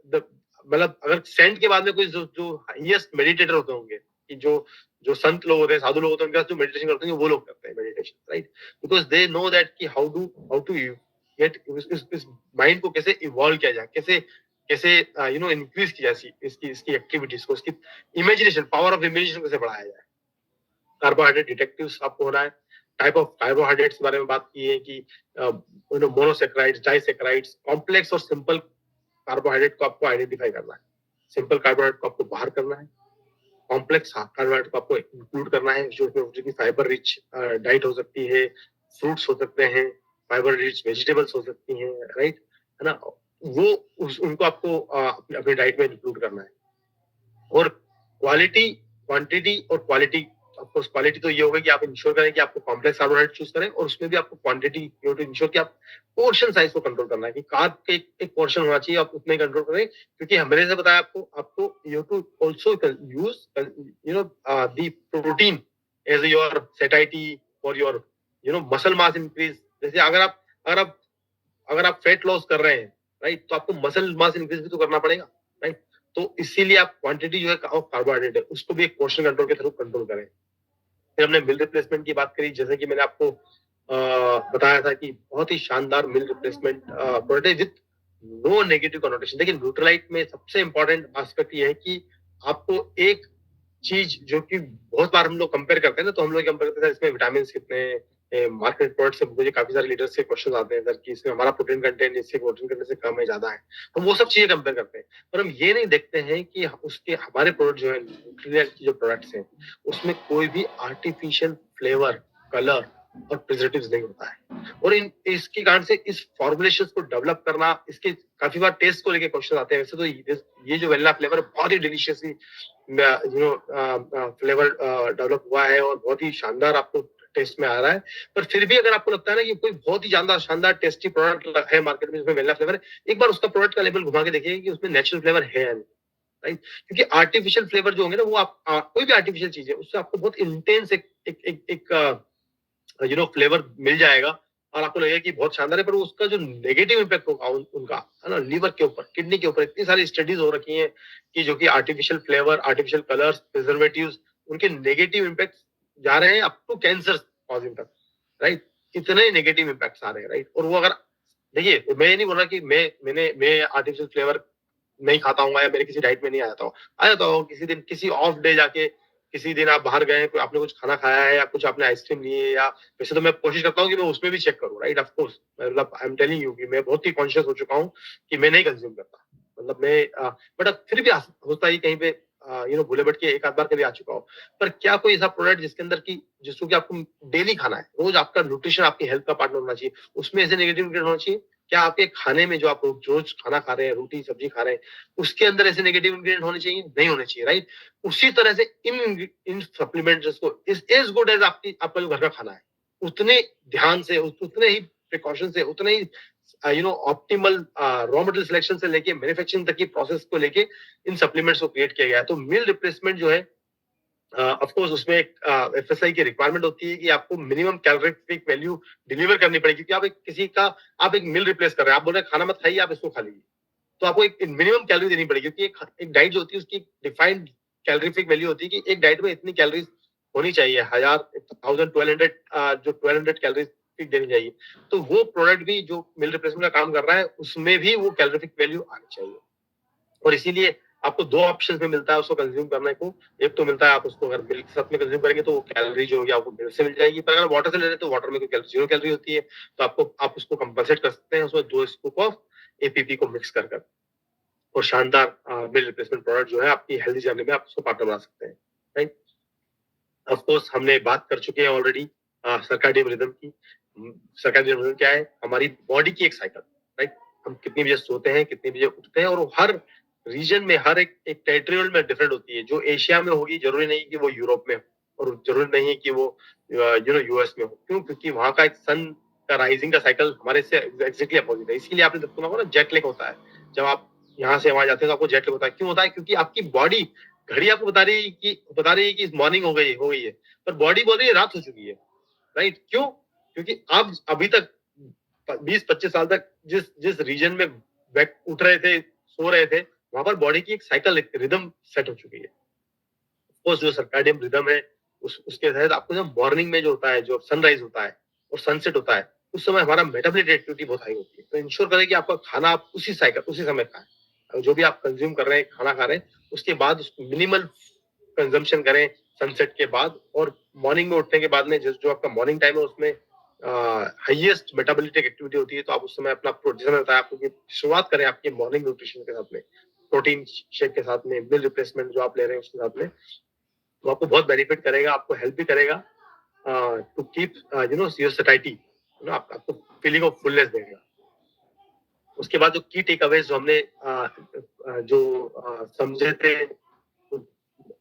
Speaker 2: मतलब अगर सेंट के बाद में कोई जो जो हाईएस्ट मेडिटेटर होते होंगे कि जो संत लोग होते हैं साधु लोग होते हैं उनके पास जो मेडिटेशन करते हैं वो लोग करते हैं meditation, right. Because they know that कि हाउ टू गेट इस माइंड को कैसे इवॉल्व किया जाए, कैसे कैसे इंक्रीज की जाए इसकी इसकी एक्टिविटीज को, इसकी इमेजिनेशन पावर ऑफ इमेजिनेशन कैसे बढ़ाया जाए। कार्बोहाइड्रेट डिटेक्टिव्स आपको होना है। टाइप ऑफ कार्बोहाइड्रेट्स के बारे में बात की है कि मोनोसेक्राइड्स, डाइसेक्राइड्स, कॉम्प्लेक्स और सिंपल कार्बोहाइड्रेट को आपको आइडेंटिफाई करना है। सिंपल कार्बोहाइड्रेट को आपको बाहर करना है, कॉम्प्लेक्स कार्बोहाइड्रेट को आपको इंक्लूड करना है, जो कि फाइबर रिच डाइट हो सकती है, फ्रूट्स हो सकते हैं, फाइबर रिच वेजिटेबल्स हो सकती हैं, राइट, है ना। वो उनको आपको अपनी डाइट में इंक्लूड करना है। और क्वालिटी, क्वांटिटी और क्वालिटी, ऑफकोर्स क्वालिटी तो ये होगा कि आप इंश्योर करें कि आपको कॉम्प्लेक्स कार्बोहाइड्रेट चूज करें, और उसमें भी आपको क्वांटिटी यू टू इंश्योर कि आप पोर्शन साइज को कंट्रोल करना है कि कार्ब के एक पोर्शन होना चाहिए, आप उतना ही कंट्रोल करें, क्योंकि हमने से बताया आपको आपको you to also use the protein as your satiety for your muscle mass increase. जैसे अगर आप फैट लॉस कर रहे हैं, राइट, तो आपको मसल मास इंक्रीज भी तो करना पड़ेगा, राइट। तो इसीलिए आप क्वांटिटी जो है कार्बोहाइड्रेट है उसको भी एक पोर्शन कंट्रोल के थ्रू कंट्रोल करें। फिर हमने मिल रिप्लेसमेंट की बात करी, जैसे कि मैंने आपको बताया था कि बहुत ही शानदार मिल रिप्लेसमेंट प्रोडक्ट है विद नो नेगेटिव कनोटेशन। देखिए न्यूट्रलाइट में सबसे इंपॉर्टेंट एस्पेक्ट ये है कि आपको एक चीज जो कि बहुत बार हम लोग कंपेयर करते हैं ना, तो हम लोग कंपेयर करते हैं इसमें विटामिन कितने हैं, मार्केट प्रोडक्ट से मुझे काफी सारे लीडर्स से क्वेश्चन आते हैं सर कि इसमें हमारा प्रोटीन कंटेंट इससे प्रोटीन कंटेंट से कम है ज्यादा है, तो वो सब चीजें कंपेयर करते हैं। पर हम ये नहीं देखते हैं कि उसके हमारे प्रोडक्ट जो है न्यूट्रिएंट जो प्रोडक्ट्स हैं उसमें कोई भी आर्टिफिशियल फ्लेवर, कलर और प्रिजर्वेटिव्स नहीं होता है। और इन इसके कारण से इस फॉर्मुलेशन को डेवलप करना, इसके काफी बार टेस्ट को लेके क्वेश्चन आते हैं। वैसे तो ये जो वेनिला फ्लेवर बहुत ही डिलीशियसली फ्लेवर डेवलप हुआ है और बहुत ही शानदार आपको टेस्ट में आ रहा है। पर फिर भी अगर आपको लगता है ना कि कोई बहुत ही शानदार टेस्टी प्रोडक्ट है मार्केट में जिसमें वेनिला फ्लेवर है, एक बार उसका प्रोडक्ट का लेबल घुमा के देखिए कि उसमें नेचुरल फ्लेवर है या नहीं, राइट। क्योंकि आर्टिफिशियल फ्लेवर जो होंगे ना वो आप कोई भी आर्टिफिशियल चीज है उससे आपको बहुत इंटेंस एक फ्लेवर मिल जाएगा और आपको लगेगा कि बहुत शानदार है, पर उसका जो नेगेटिव इम्पैक्ट होगा उनका है ना लीवर के ऊपर, किडनी के ऊपर, इतनी सारी स्टडीज हो रखी हैं कि जो कि artificial flavour, artificial colours, preservatives, उनके नेगेटिव इम्पैक्ट जा रहे हैं अप टू कैंसर कॉजिंग तक, राइट। इतने नेगेटिव इम्पैक्ट आ रहे हैं, राइट। और वो अगर देखिए मैं ये नहीं बोल रहा कि मैं आर्टिफिशियल फ्लेवर नहीं खाता हूँ या मेरे किसी डाइट में नहीं आ जाता हूँ किसी दिन, किसी ऑफ डे जाके, किसी दिन आप बाहर गए, आपने कुछ खाना खाया है या कुछ आपने आइसक्रीम ली है, या वैसे तो मैं कोशिश करता हूँ कि मैं उसमें भी चेक करूँ, राइट। ऑफ कोर्स मतलब आई एम टेलिंग यू कि मैं बहुत ही कॉन्शियस हो चुका हूँ कि मैं नहीं कंज्यूम करता, मतलब मैं बट फिर भी होता ही कहीं पे भूले भटके एक आध बार कभी आ चुका हो। पर क्या कोई ऐसा प्रोडक्ट जिसके अंदर की जिसको कि आपको डेली खाना है, रोज आपका न्यूट्रिशन आपकी हेल्थ का पार्टनर होना चाहिए, उसमें ऐसे नेगेटिव इंग्रेडिएंट होना चाहिए? क्या आपके खाने में जो आप रोज खाना खा रहे हैं, रोटी सब्जी खा रहे हैं, उसके अंदर ऐसे नेगेटिव इंग्रेडिएंट होने चाहिए? नहीं होने चाहिए, राइट। उसी तरह से इन सप्लीमेंट्स को इज एज गुड एज आपका जो घर का खाना है, उतने ध्यान से, उतने ही प्रिकॉशन से, उतने ही ऑप्टिमल रॉ मटेरियल सिलेक्शन से लेके मैन्युफैक्चरिंग तक की प्रोसेस को लेके इन सप्लीमेंट्स को क्रिएट किया गया है। तो मील रिप्लेसमेंट जो है ऑफ कोर्स उसमें एक एफएसआई की रिक्वायरमेंट होती है कि आपको मिनिमम कैलोरीफिक वैल्यू डिलीवर करनी पड़ेगी, क्योंकि आप एक मील रिप्लेस कर रहे हैं, आप बोल रहे हैं खाना मत खाइए, आप इसको खा लीजिए, तो आपको एक मिनिमम कैलोरी देनी पड़ेगी, क्योंकि एक डाइट जो होती है उसकी डिफाइंड कैलोरीफिक वैल्यू होती है कि एक डाइट में इतनी कैलोरीज होनी चाहिए, 1000 1200 जो 1200 कैलोरीज देनी चाहिए। तो वो प्रोडक्ट भी जो मिल रिप्लेसमेंट का काम कर रहा है उसमें भी वो कैलोरीफिक वैल्यू आनी चाहिए। और इसीलिए आपको दो ऑप्शन में मिलता है उसको कंज्यूम करने को। एक तो मिलता है आप उसको अगर मिल्क के साथ में कंज्यूम करेंगे तो वो कैलोरी जो होगी आपको मिल्क से मिल जाएगी, पर अगर वाटर से ले रहे हैं तो वाटर में कोई जीरो कैलोरी होती है, तो आप उसको कंपनसेट कर सकते हैं उसमें 2 स्कूप ऑफ एपीपी को मिक्स कर। और शानदार मील रिप्लेसमेंट प्रोडक्ट जो है आपकी हेल्दी जर्नी में आप उसको पार्टनर बना सकते हैं, राइट। ऑफ कोर्स हमने बात कर चुके हैं ऑलरेडी सर्कैडियन रिदम की। सर्कैडियन रिदम क्या है? हमारी बॉडी की एक साइकिल, राइट। हम कितनी बजे सोते हैं, कितनी बजे उठते हैं, और वो हर रीजन में, हर एक टेरिटोरियल में डिफरेंट होती है। जो एशिया में होगी जरूरी नहीं कि वो यूरोप में हो, और जरूरी नहीं है कि वो यूएस में हो। क्यों? क्योंकि वहां का एक सन का राइजिंग का साइकिल हमारे से एग्जैक्टली अपोजिट है। इसीलिए आपने सुना होगा ना, जेट लैग होता है। जब आप यहाँ से वहां जाते हैं तो आपको जेट लैग होता है। क्यों होता है? क्योंकि आपकी बॉडी, घड़ी आपको बता रही है कि मॉर्निंग हो गई है, पर बॉडी बोल रही है रात हो चुकी है, राइट। क्यों? क्योंकि आप अभी तक 20-25 साल तक जिस जिस रीजन में उठ रहे थे, सो रहे थे, वहां पर बॉडी की एक साइकिल, एक रिदम सेट हो चुकी है। वो जो सर्कैडियन रिदम है, उसके तहत आपको जो मॉर्निंग में जो होता है, जो सनराइज होता है और सनसेट होता है, उस समय हमारा मेटाबॉलिक एक्टिविटी बहुत हाई होती है। तो इंश्योर करें कि आपका खाना आप उसी साइकिल, उसी समय खाएं। जो भी आप कंज्यूम कर रहे हैं, खाना खा रहे हैं, उसके बाद मिनिमल कंजम्पशन करें सनसेट के बाद। और मॉर्निंग में उठने के बाद में जो आपका मॉर्निंग टाइम है, उसमें हाईएस्ट मेटाबॉलिक एक्टिविटी होती है। तो आप उस समय अपना प्रोटीन होता है, आपको शुरुआत करें आपके मॉर्निंग न्यूट्रिशन के साथ में, प्रोटीन शेक के साथ में, मील रिप्लेसमेंट जो आप ले रहे हैं उसके साथ में। तो आपको बहुत बेनिफिट करेगा, आपको हेल्प भी करेगा टू कीप योर सैटिस्फैक्टी, आपको फीलिंग ऑफ फुलनेस देगा। उसके बाद जो की टेक अवेज जो हमने समझे थे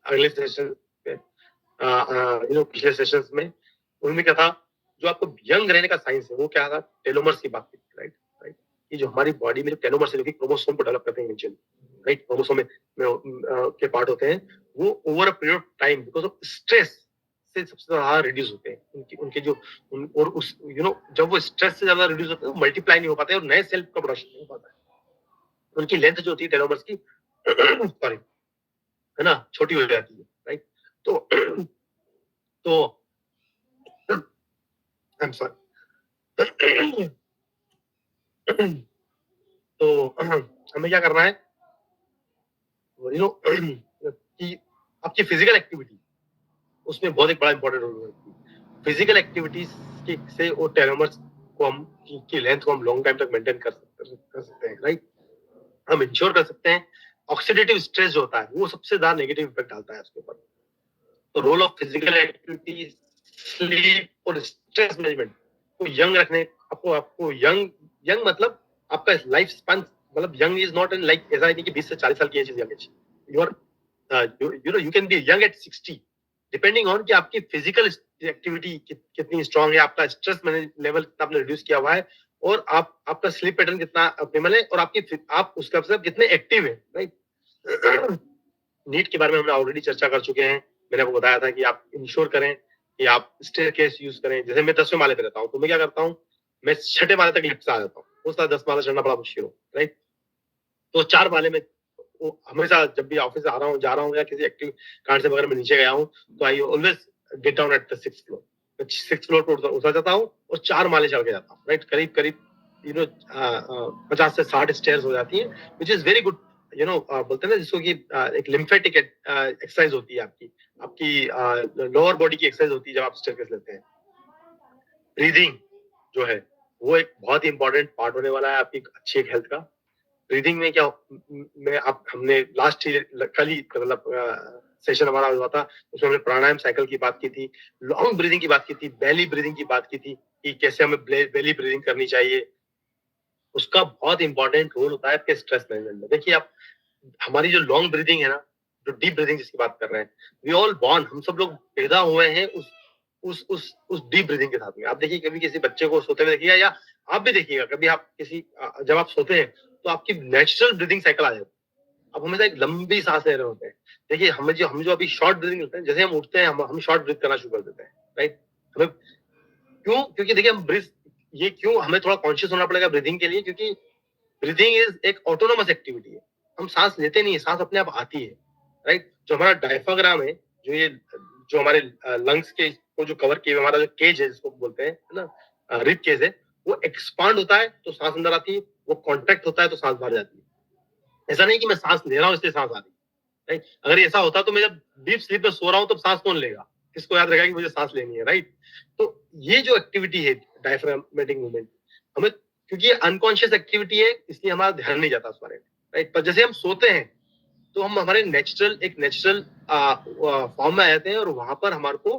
Speaker 2: अगले सेशन में, पिछले सेशंस में, उनमें क्या था? जो आपको यंग रहने का साइंस है वो क्या था? टेलोमर्स की बात की, राइट। राइट, ये जो हमारी बॉडी में जो टेलोमर्स है, जो कि क्रोमोसोम को डेवलप करते हैं इनिशियली, राइट, क्रोमोसोम में के पार्ट होते हैं, वो over a period of time because of stress से सबसे ज्यादा रिड्यूस होते हैं। उनके उनके जो और उस जब वो स्ट्रेस से ज्यादा रिड्यूस होते हैं, वो मल्टीप्लाई नहीं हो पाते और नए सेल का प्रोडक्शन नहीं हो पाता है। उनकी लेंथ जो होती है टेलोमर्स की सॉरी, है ना, छोटी हो जाती है, राइट। तो तो आई एम सॉरी। तो हमें क्या करना है? कि आपकी फिजिकल एक्टिविटी उसमें बहुत एक बड़ा इंपॉर्टेंट रोल होती है। फिजिकल एक्टिविटीज से वो टेलोमर्स को हम की लेंथ को हम लॉन्ग टाइम तक मेंटेन कर सकते हैं, राइट। हम इंश्योर कर सकते हैं। ऑक्सीडेटिव स्ट्रेस जो होता है वो सबसे ज्यादा नेगेटिव इफेक्ट डालता है उसके ऊपर। तो role of physical activity, sleep और स्ट्रेस मैनेजमेंट को यंग रखने, आपको यंग यंग मतलब आपका लाइफ स्पैन, मतलब young is not in like ऐसा नहीं कि 20 से 40 साल की age is young age. You are you can be young at 60 depending on कि आपकी फिजिकल एक्टिविटी कितनी स्ट्रांग है, आपका स्ट्रेस लेवल कितना आपने रिड्यूस किया हुआ है, और आपका स्लीप पैटर्न कितना ऑप्टिमल है, और आप उसका मतलब कितने एक्टिव है, राइट। नीट के बारे में हमने ऑलरेडी चर्चा कर चुके हैं। मैंने आपको बताया था कि आप इंश्योर करें कि आप स्टेयरकेस यूज करें। जैसे मैं 10वें माले पे रहता हूँ, तो मैं क्या करता हूँ? मैं 6ठे माले तक लिफ्ट से आ जाता हूँ। उसका 10 माला चढ़ना बड़ा मुश्किल हो, राइट। तो 4 माले में हमेशा जब भी ऑफिस आ रहा हूँ, जा रहा हूँ, या किसी एक्टिव कारण से वगैरह में नीचे गया हूँ, तो I always get down at the 6th floor. 6th floor पर उतर जाता हूँ और 4 माले चढ़ के जाता हूँ, राइट। करीब करीब 50 से 60 स्टेयर्स हो जाती है, विच इज वेरी गुड। बोलते हैं ना जिसको कि एक लिम्फेटिक एक्सरसाइज होती है, आपकी आपकी लोअर बॉडी की एक्सरसाइज होती है जब आप स्टेयरकेस लेते हैं। ब्रीदिंग जो है वो एक बहुत ही इंपॉर्टेंट पार्ट होने वाला है आपकी अच्छी एक हेल्थ का। ब्रीदिंग में क्या, में आप हमने लास्ट कल ही मतलब सेशन हमारा हुआ था, उसमें हमने प्राणायाम साइकिल की बात की थी, लॉन्ग ब्रीदिंग की बात की थी, बेली ब्रीदिंग की बात की थी कि कैसे हमें बेली ब्रीदिंग करनी चाहिए। उसका बहुत इंपॉर्टेंट रोल होता है आपके स्ट्रेस मैनेजमेंट में। देखिए आप, हमारी जो लॉन्ग ब्रीदिंग है ना, जो डीप ब्रीदिंग जिसकी बात कर रहे हैं, वी ऑल बॉर्न, हम सब लोग पैदा हुए हैं उस डीप ब्रीदिंग के साथ में। आप देखिए कभी किसी बच्चे को सोते हुए देखिएगा, या आप भी देखिएगा कभी, आप किसी जब आप सोते हैं तो आपकी नेचुरल ब्रीदिंग साइकिल आ जाती है। आप हमेशा एक लंबी सांस ले रहे होते हैं। देखिए हम जो अभी शॉर्ट ब्रीदिंग लेते हैं, जैसे हम उठते हैं हम शॉर्ट ब्रीथ करना शुरू कर देते हैं, राइट। हमें क्यों? क्योंकि देखिए हम ब्रीथ, ये क्यों हमें थोड़ा कॉन्शियस होना पड़ेगा ब्रीदिंग के लिए, क्योंकि ब्रीदिंग इज एक ऑटोनोमस एक्टिविटी है। हम सांस लेते नहीं है, सांस अपने आप आती है, राइट। जो हमारा डायफ्राम है, जो हमारे लंग्स के को जो कवर किए हमारा जो केज है जिसको बोलते हैं, है ना, रिब केज है, वो एक्सपांड होता है तो सांस अंदर आती है, वो कॉन्ट्रैक्ट होता है तो सांस बाहर जाती है। ऐसा नहीं कि मैं सांस ले रहा हूँ इसलिए सांस आ रही है, राइट। अगर ऐसा होता तो मैं जब डीप स्लीप में सो रहा हूँ तब सांस कौन लेगा? किसको याद रहेगा कि मुझे सांस लेनी है, राइट। तो ये जो एक्टिविटी है डायफ्रामेटिक मूवमेंट, हमें, क्योंकि ये अनकॉन्शियस एक्टिविटी है इसलिए हमारा ध्यान नहीं जाता उस बारे में, राइट। पर जैसे हम सोते हैं तो हम हमारे नेचुरल फॉर्म में आ जाते हैं और वहां पर हमारे को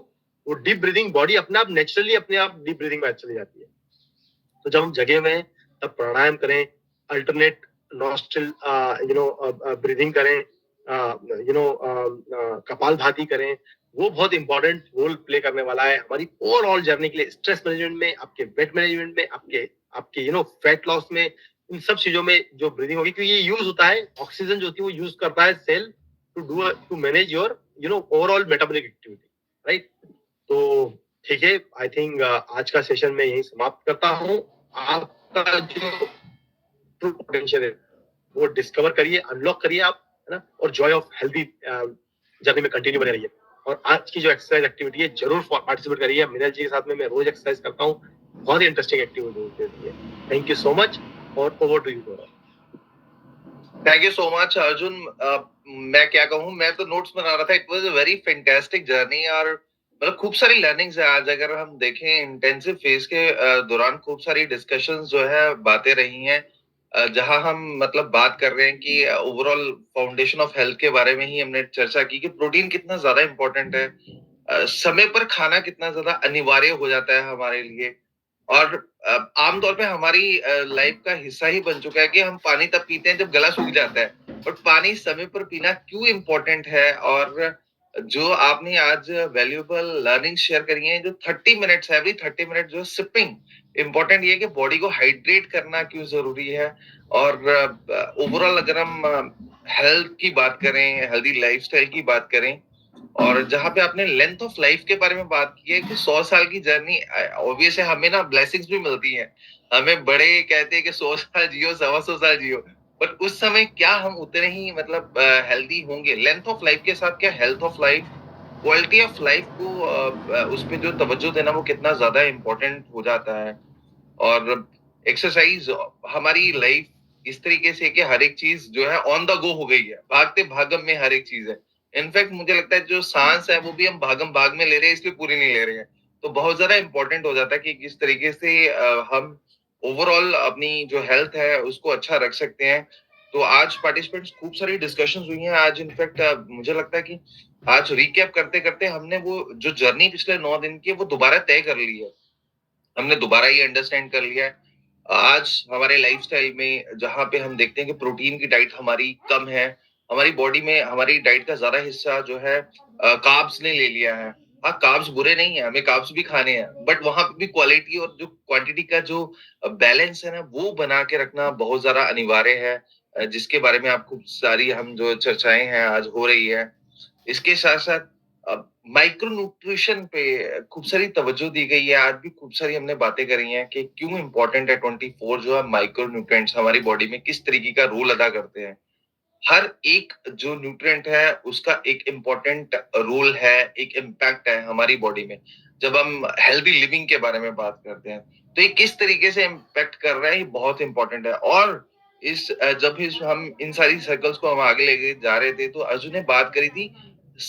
Speaker 2: वो डीप ब्रीदिंग, बॉडी अपने आप डीप ब्रीदिंग में चली जाती है। तो जब हम जगे हुए हैं तब प्राणायाम करें, अल्टरनेट नॉस्ट्रल ब्रीदिंग करें, कपालभाति करें। वो बहुत इंपॉर्टेंट रोल प्ले करने वाला है हमारी ओवरऑल जर्नी के लिए, स्ट्रेस मैनेजमेंट में, आपके वेट मैनेजमेंट में, आपके आपके फैट लॉस में, इन सब चीजों में जो ब्रीदिंग होगी, क्योंकि ये यूज होता है, ऑक्सीजन जो होती है वो यूज करता है cell to manage your overall metabolic activity, right. तो ठीक है, आई थिंक आज का सेशन मैं यही समाप्त करता हूँ। आपका जो ट्रू पोटेंशियल है वो डिस्कवर करिए, अनलॉक करिए आप, है ना, और जॉय ऑफ हेल्दी जर्नी में कंटिन्यू बने रहिए। और आज की जो एक्सरसाइज एक्टिविटी है जरूर पार्टिसिपेट करिए। मिनल जी के साथ में मैं रोज एक्सरसाइज करता हूँ, बहुत ही इंटरेस्टिंग एक्टिविटी होती है। थैंक यू सो मच और over to you Gaurav.
Speaker 1: Thank you so much Arjun. मैं क्या कहूँ, मैं तो नोट्स बना रहा था। It was a very fantastic journey और मतलब खूब सारी लर्निंग्स है। आज अगर हम देखें इंटेंसिव फेज के दौरान खूब सारी डिस्कशंस जो है, बातें रही हैं, जहां हम मतलब बात कर रहे हैं कि ओवरऑल फाउंडेशन ऑफ हेल्थ के बारे में ही हमने चर्चा की कि प्रोटीन कितना ज्यादा इंपॉर्टेंट है, समय पर खाना कितना ज्यादा अनिवार्य हो जाता है हमारे लिए। और आमतौर पे हमारी लाइफ का हिस्सा ही बन चुका है कि हम पानी तब पीते हैं जब गला सूख जाता है। बट पानी समय पर पीना क्यों इम्पोर्टेंट है, और जो आपने आज वैल्यूएबल लर्निंग शेयर करी है, जो 30 मिनट्स है, एवरी 30 मिनट जो सिपिंग, इम्पोर्टेंट ये है कि बॉडी को हाइड्रेट करना क्यों जरूरी है। और ओवरऑल अगर हम हेल्थ की बात करें, हेल्दी लाइफस्टाइल की बात करें, और जहाँ पे आपने लेंथ ऑफ लाइफ के बारे में बात की है कि 100 साल की जर्नी, ऑब्वियस है, हमें ना ब्लेसिंग्स भी मिलती हैं। हमें बड़े कहते हैं कि 100 साल जियो, 125 साल जियो। पर उस समय क्या हम उतने ही मतलब हेल्दी होंगे? लेंथ ऑफ लाइफ के साथ क्या health of life, quality of life को उस पे जो तवज्जो देना वो कितना ज्यादा इम्पोर्टेंट हो जाता है। और एक्सरसाइज, हमारी लाइफ इस तरीके से कि हर एक चीज जो है ऑन द गो हो गई है, भागते भागम में हर एक चीज है। इनफैक्ट मुझे लगता है जो सांस है वो भी हम भागम भाग में ले रहे हैं, इसलिए पूरी नहीं ले रहे हैं। तो बहुत ज्यादा इंपॉर्टेंट हो जाता है कि किस तरीके से हम ओवरऑल अपनी जो हेल्थ है उसको अच्छा रख सकते हैं। तो आज पार्टिसिपेंट्स खूब सारी डिस्कशंस हुई हैं। आज इनफैक्ट मुझे लगता है कि आज रिकैप करते करते हमने वो जो जर्नी पिछले 9 दिन की है वो दोबारा तय कर ली है। हमने दोबारा ये अंडरस्टैंड कर लिया है। आज हमारे लाइफस्टाइल में जहाँ पे हम देखते हैं कि प्रोटीन की डाइट हमारी कम है, हमारी बॉडी में हमारी डाइट का ज्यादा हिस्सा जो है कार्ब्स ने ले लिया है। हाँ, कार्ब्स बुरे नहीं है, हमें कार्ब्स भी खाने हैं, बट वहां पे भी क्वालिटी और जो क्वांटिटी का जो बैलेंस है ना, वो बना के रखना बहुत ज्यादा अनिवार्य है। जिसके बारे में आप खूब सारी हम जो चर्चाएं हैं आज हो रही है। इसके साथ साथ माइक्रो न्यूट्रिशन पे खूब सारी तवज्जो दी गई है। आज भी खूब सारी हमने बातें करी हैं कि क्यों इम्पोर्टेंट है 24 जो है माइक्रो न्यूट्रिएंट्स हमारी बॉडी में किस तरीके का रोल अदा करते हैं। हर एक जो न्यूट्रिएंट है उसका एक इम्पोर्टेंट रोल है, एक इम्पैक्ट है हमारी बॉडी में। जब हम हेल्दी लिविंग के बारे में बात करते हैं तो ये किस तरीके से इम्पैक्ट कर रहा है, ये बहुत इंपॉर्टेंट है। और जब हम इन सारी सर्कल्स को हम आगे लेके जा रहे थे तो अर्जुन ने बात करी थी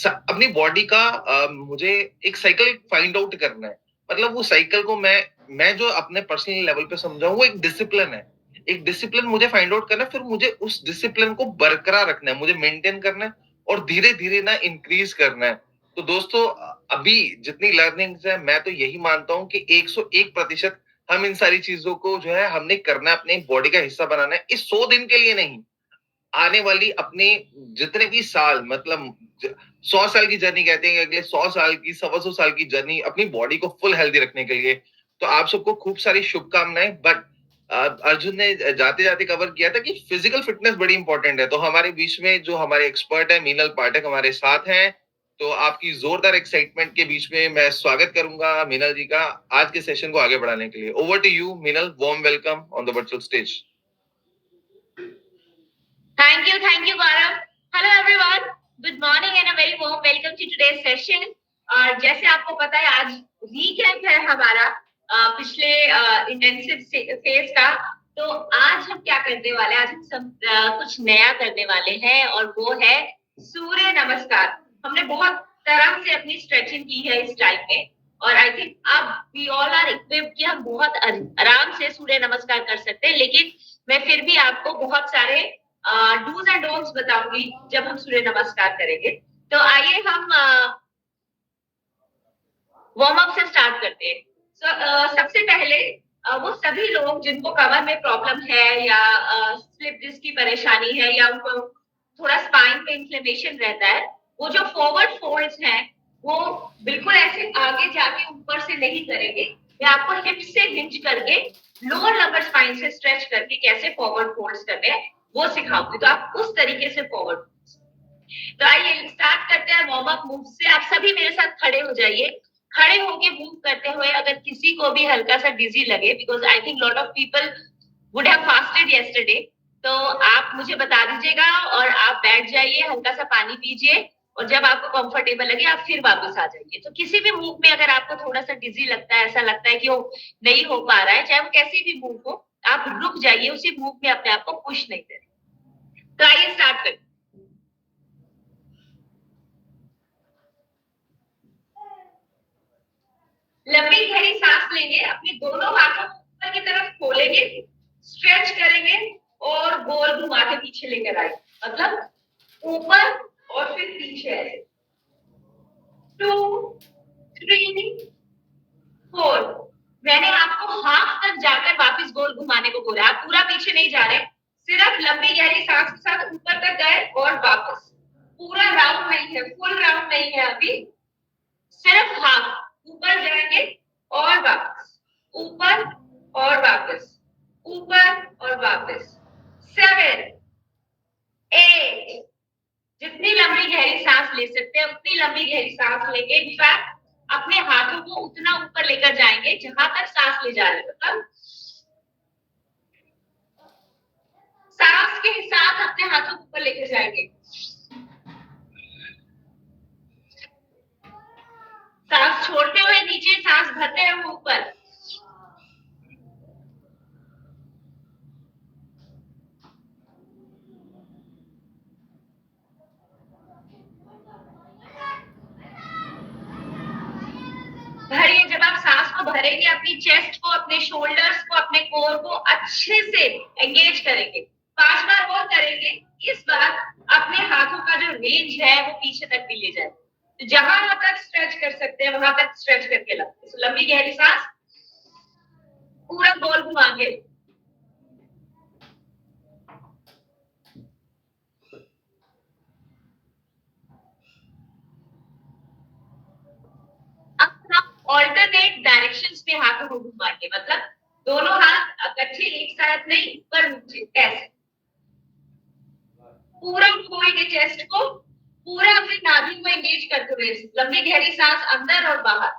Speaker 1: अपनी बॉडी का, मुझे एक साइकिल फाइंड आउट करना है। मतलब वो साइकिल को मैं जो अपने पर्सनल लेवल पे समझाऊं, वो एक डिसिप्लिन है। एक डिसिप्लिन मुझे फाइंड आउट करना है, फिर मुझे उस डिसिप्लिन को बरकरार रखना है, मुझे मेंटेन करना है और धीरे धीरे ना इंक्रीज करना है। तो दोस्तों, अभी जितनी लर्निंग्स है, मैं तो यही मानता हूँ कि 101% हम इन सारी चीजों को जो है हमने करना है, अपने बॉडी का हिस्सा बनाना है। इस 100 दिन के लिए नहीं, आने वाली अपने जितने भी साल, मतलब 100 साल की जर्नी कहते हैं, अगले 100 साल की, 125 साल की जर्नी अपनी बॉडी को फुल हेल्दी रखने के लिए। तो आप सबको खूब सारी शुभकामनाएं। बट अर्जुन ने जाते जाते कवर किया था कि फिजिकल फिटनेस बड़ी इंपॉर्टेंट है। तो हमारे बीच में जो हमारे एक्सपर्ट है मीनल पाठक हमारे साथ हैं। तो आपकी जोरदार एक्साइटमेंट के बीच में मैं स्वागत करूंगा मीनल जी का आज के सेशन को आगे बढ़ाने के लिए। Over to you Meenal, warm welcome on the virtual stage.
Speaker 3: Thank you, Gaurav. Hello everyone. Good morning and a very warm welcome to today's session. और जैसे आपको पता है आज रीकैप है हमारा पिछले इंटेंसिव फेज का। तो आज हम क्या करने वाले हैं, आज हम कुछ नया करने वाले हैं और वो है सूर्य नमस्कार। हमने बहुत तरह से अपनी स्ट्रेचिंग की है इस टाइम में और आई थिंक अब वी ऑल आर इक्विप्ड कि हम बहुत आराम से सूर्य नमस्कार कर सकते हैं। लेकिन मैं फिर भी आपको बहुत सारे डूज एंड डोंट्स बताऊंगी जब हम सूर्य नमस्कार करेंगे। तो आइए हम वार्म अप से स्टार्ट करते हैं। सबसे पहले वो सभी लोग जिनको कमर में प्रॉब्लम है या स्लिप डिस्क की परेशानी है या उनको थोड़ा स्पाइन पे इन्फ्लेमेशन रहता है, वो जो फॉरवर्ड फोल्ड्स हैं वो बिल्कुल ऐसे आगे जाके ऊपर से नहीं करेंगे। मैं आपको हिप से हिंज करके लोअर लंबर स्पाइन से स्ट्रेच करके कैसे फॉरवर्ड फोल्ड्स करते हैं वो सिखाऊंगी। तो आप उस तरीके से फॉरवर्ड। तो आइए स्टार्ट करते हैं वार्म अप मूव से। आप सभी मेरे साथ खड़े हो जाइए। खड़े होके मूव करते हुए अगर किसी को भी हल्का सा डिजी लगे, because I think lot of people would have fasted yesterday, तो आप मुझे बता दीजिएगा और आप बैठ जाइए, हल्का सा पानी पीजिए और जब आपको कंफर्टेबल लगे आप फिर वापस आ जाइए। तो किसी भी मूव में अगर आपको थोड़ा सा डिजी लगता है, ऐसा लगता है कि वो नहीं हो पा रहा है, चाहे वो कैसी भी मूव हो, आप रुक जाइए, उसी मूव में अपने आप को पुश नहीं करें। तो आइए स्टार्ट करें। लंबी गहरी सांस लेंगे, अपने दोनों हाथों को ऊपर की तरफ खोलेंगे, स्ट्रेच करेंगे और गोल घुमा के पीछे लेकर आए, मतलब ऊपर और फिर पीछे ऐसे। 2 3 4। मैंने आपको हाफ तक जाकर वापस गोल घुमाने को बोला, आप पूरा पीछे नहीं जा रहे, सिर्फ लंबी गहरी सांस के साथ ऊपर तक गए और वापस। पूरा राउंड नहीं है, फुल राउंड नहीं है अभी, सिर्फ हाफ। ऊपर जाएंगे और वापस, ऊपर और वापस, ऊपर और वापस। 7 8। जितनी लंबी गहरी सांस ले सकते हैं उतनी लंबी गहरी सांस लेंगे। इनफैक्ट अपने हाथों को उतना ऊपर लेकर जाएंगे जहां तक सांस ले जा रहे हैं, मतलब सांस के साथ अपने हाथों को ऊपर लेकर जाएंगे। सांस छोड़ते हुए नीचे, सांस भरते हुए ऊपर। भरिए। जब आप सांस को भरेंगे अपनी चेस्ट को, अपने शोल्डर्स को, अपने कोर को अच्छे से एंगेज करेंगे। 5 बार और करेंगे। इस बार अपने हाथों का जो रेंज है वो पीछे तक भी ले जाए, तो जहां तक स्ट्रेच कर सकते हैं वहां तक स्ट्रेच करके लगते। तो लंबी गहरी सांस, पूरा गोल घुमाएंगे। अब हम ऑल्टरनेट डायरेक्शंस में हाथों को घुमाएंगे, मतलब दोनों हाथ इकट्ठे एक साथ नहीं, ऊपर नीचे ऐसे। पूरा खोलेंगे चेस्ट को, पूरा अपने नाभि को एंगेज करते हुए लंबी गहरी सांस अंदर और बाहर।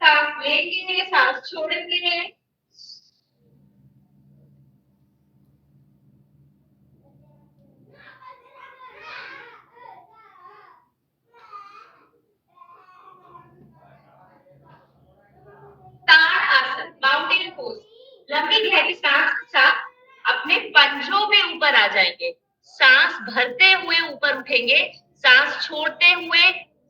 Speaker 3: सांस लेंगे, सांस छोड़ेंगे। Mountain pose. लंबी गहरी सांस के साथ अपने पंजों पे ऊपर आ जाएंगे, सांस भरते हुए ऊपर उठेंगे, सांस छोड़ते हुए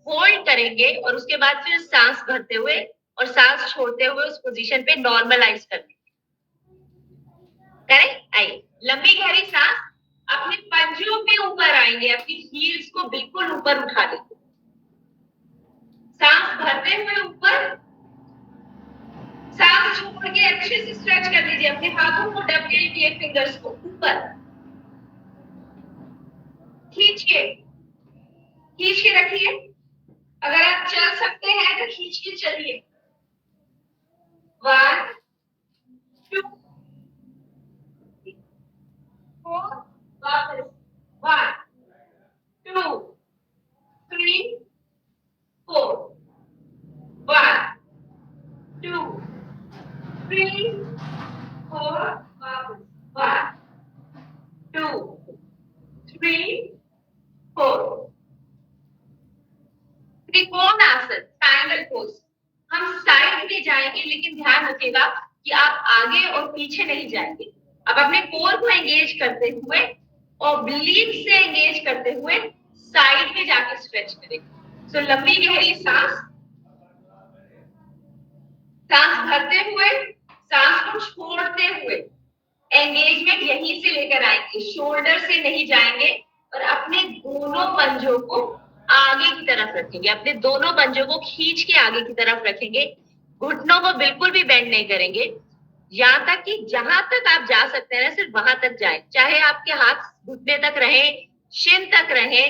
Speaker 3: होल्ड करेंगे और उसके बाद फिर सांस भरते हुए और सांस छोड़ते हुए उस पोजीशन पे नॉर्मलाइज कर देंगे। करेक्ट। आइए लंबी गहरी सांस, अपने पंजों पे ऊपर आएंगे, अपनी हील्स को बिल्कुल ऊपर उठा लेंगे, सांस भरते हुए ऊपर, सांस छोड़ के अच्छे से स्ट्रेच कर लीजिए, अपने हाथों को डबके फिंगर्स को ऊपर खींच के रखिए। अगर आप चल सकते हैं तो खींच के चलिए। 1 2 4 वापस। 1 2 3 4 1 2 3 4 वापस। 1 2 3 4। Trikonasana, triangle pose. हम साइड में जाएंगे लेकिन ध्यान रखिएगा कि आप आगे और पीछे नहीं जाएंगे। अब अपने कोर को एंगेज करते हुए और ब्लीड से एंगेज करते हुए साइड में जाके स्ट्रेच करेंगे। सो लंबी गहरी सांस, सांस भरते हुए, सांस को छोड़ते हुए एंगेजमेंट यहीं से लेकर आएंगे, शोल्डर से नहीं जाएंगे और अपने दोनों पंजों को आगे की तरफ रखेंगे, अपने दोनों पंजों को खींच के आगे की तरफ रखेंगे, घुटनों को बिल्कुल भी बेंड नहीं करेंगे, यहाँ तक कि जहां तक आप जा सकते हैं सिर्फ वहां तक जाए, चाहे आपके हाथ घुटने तक रहे, शिन तक रहे,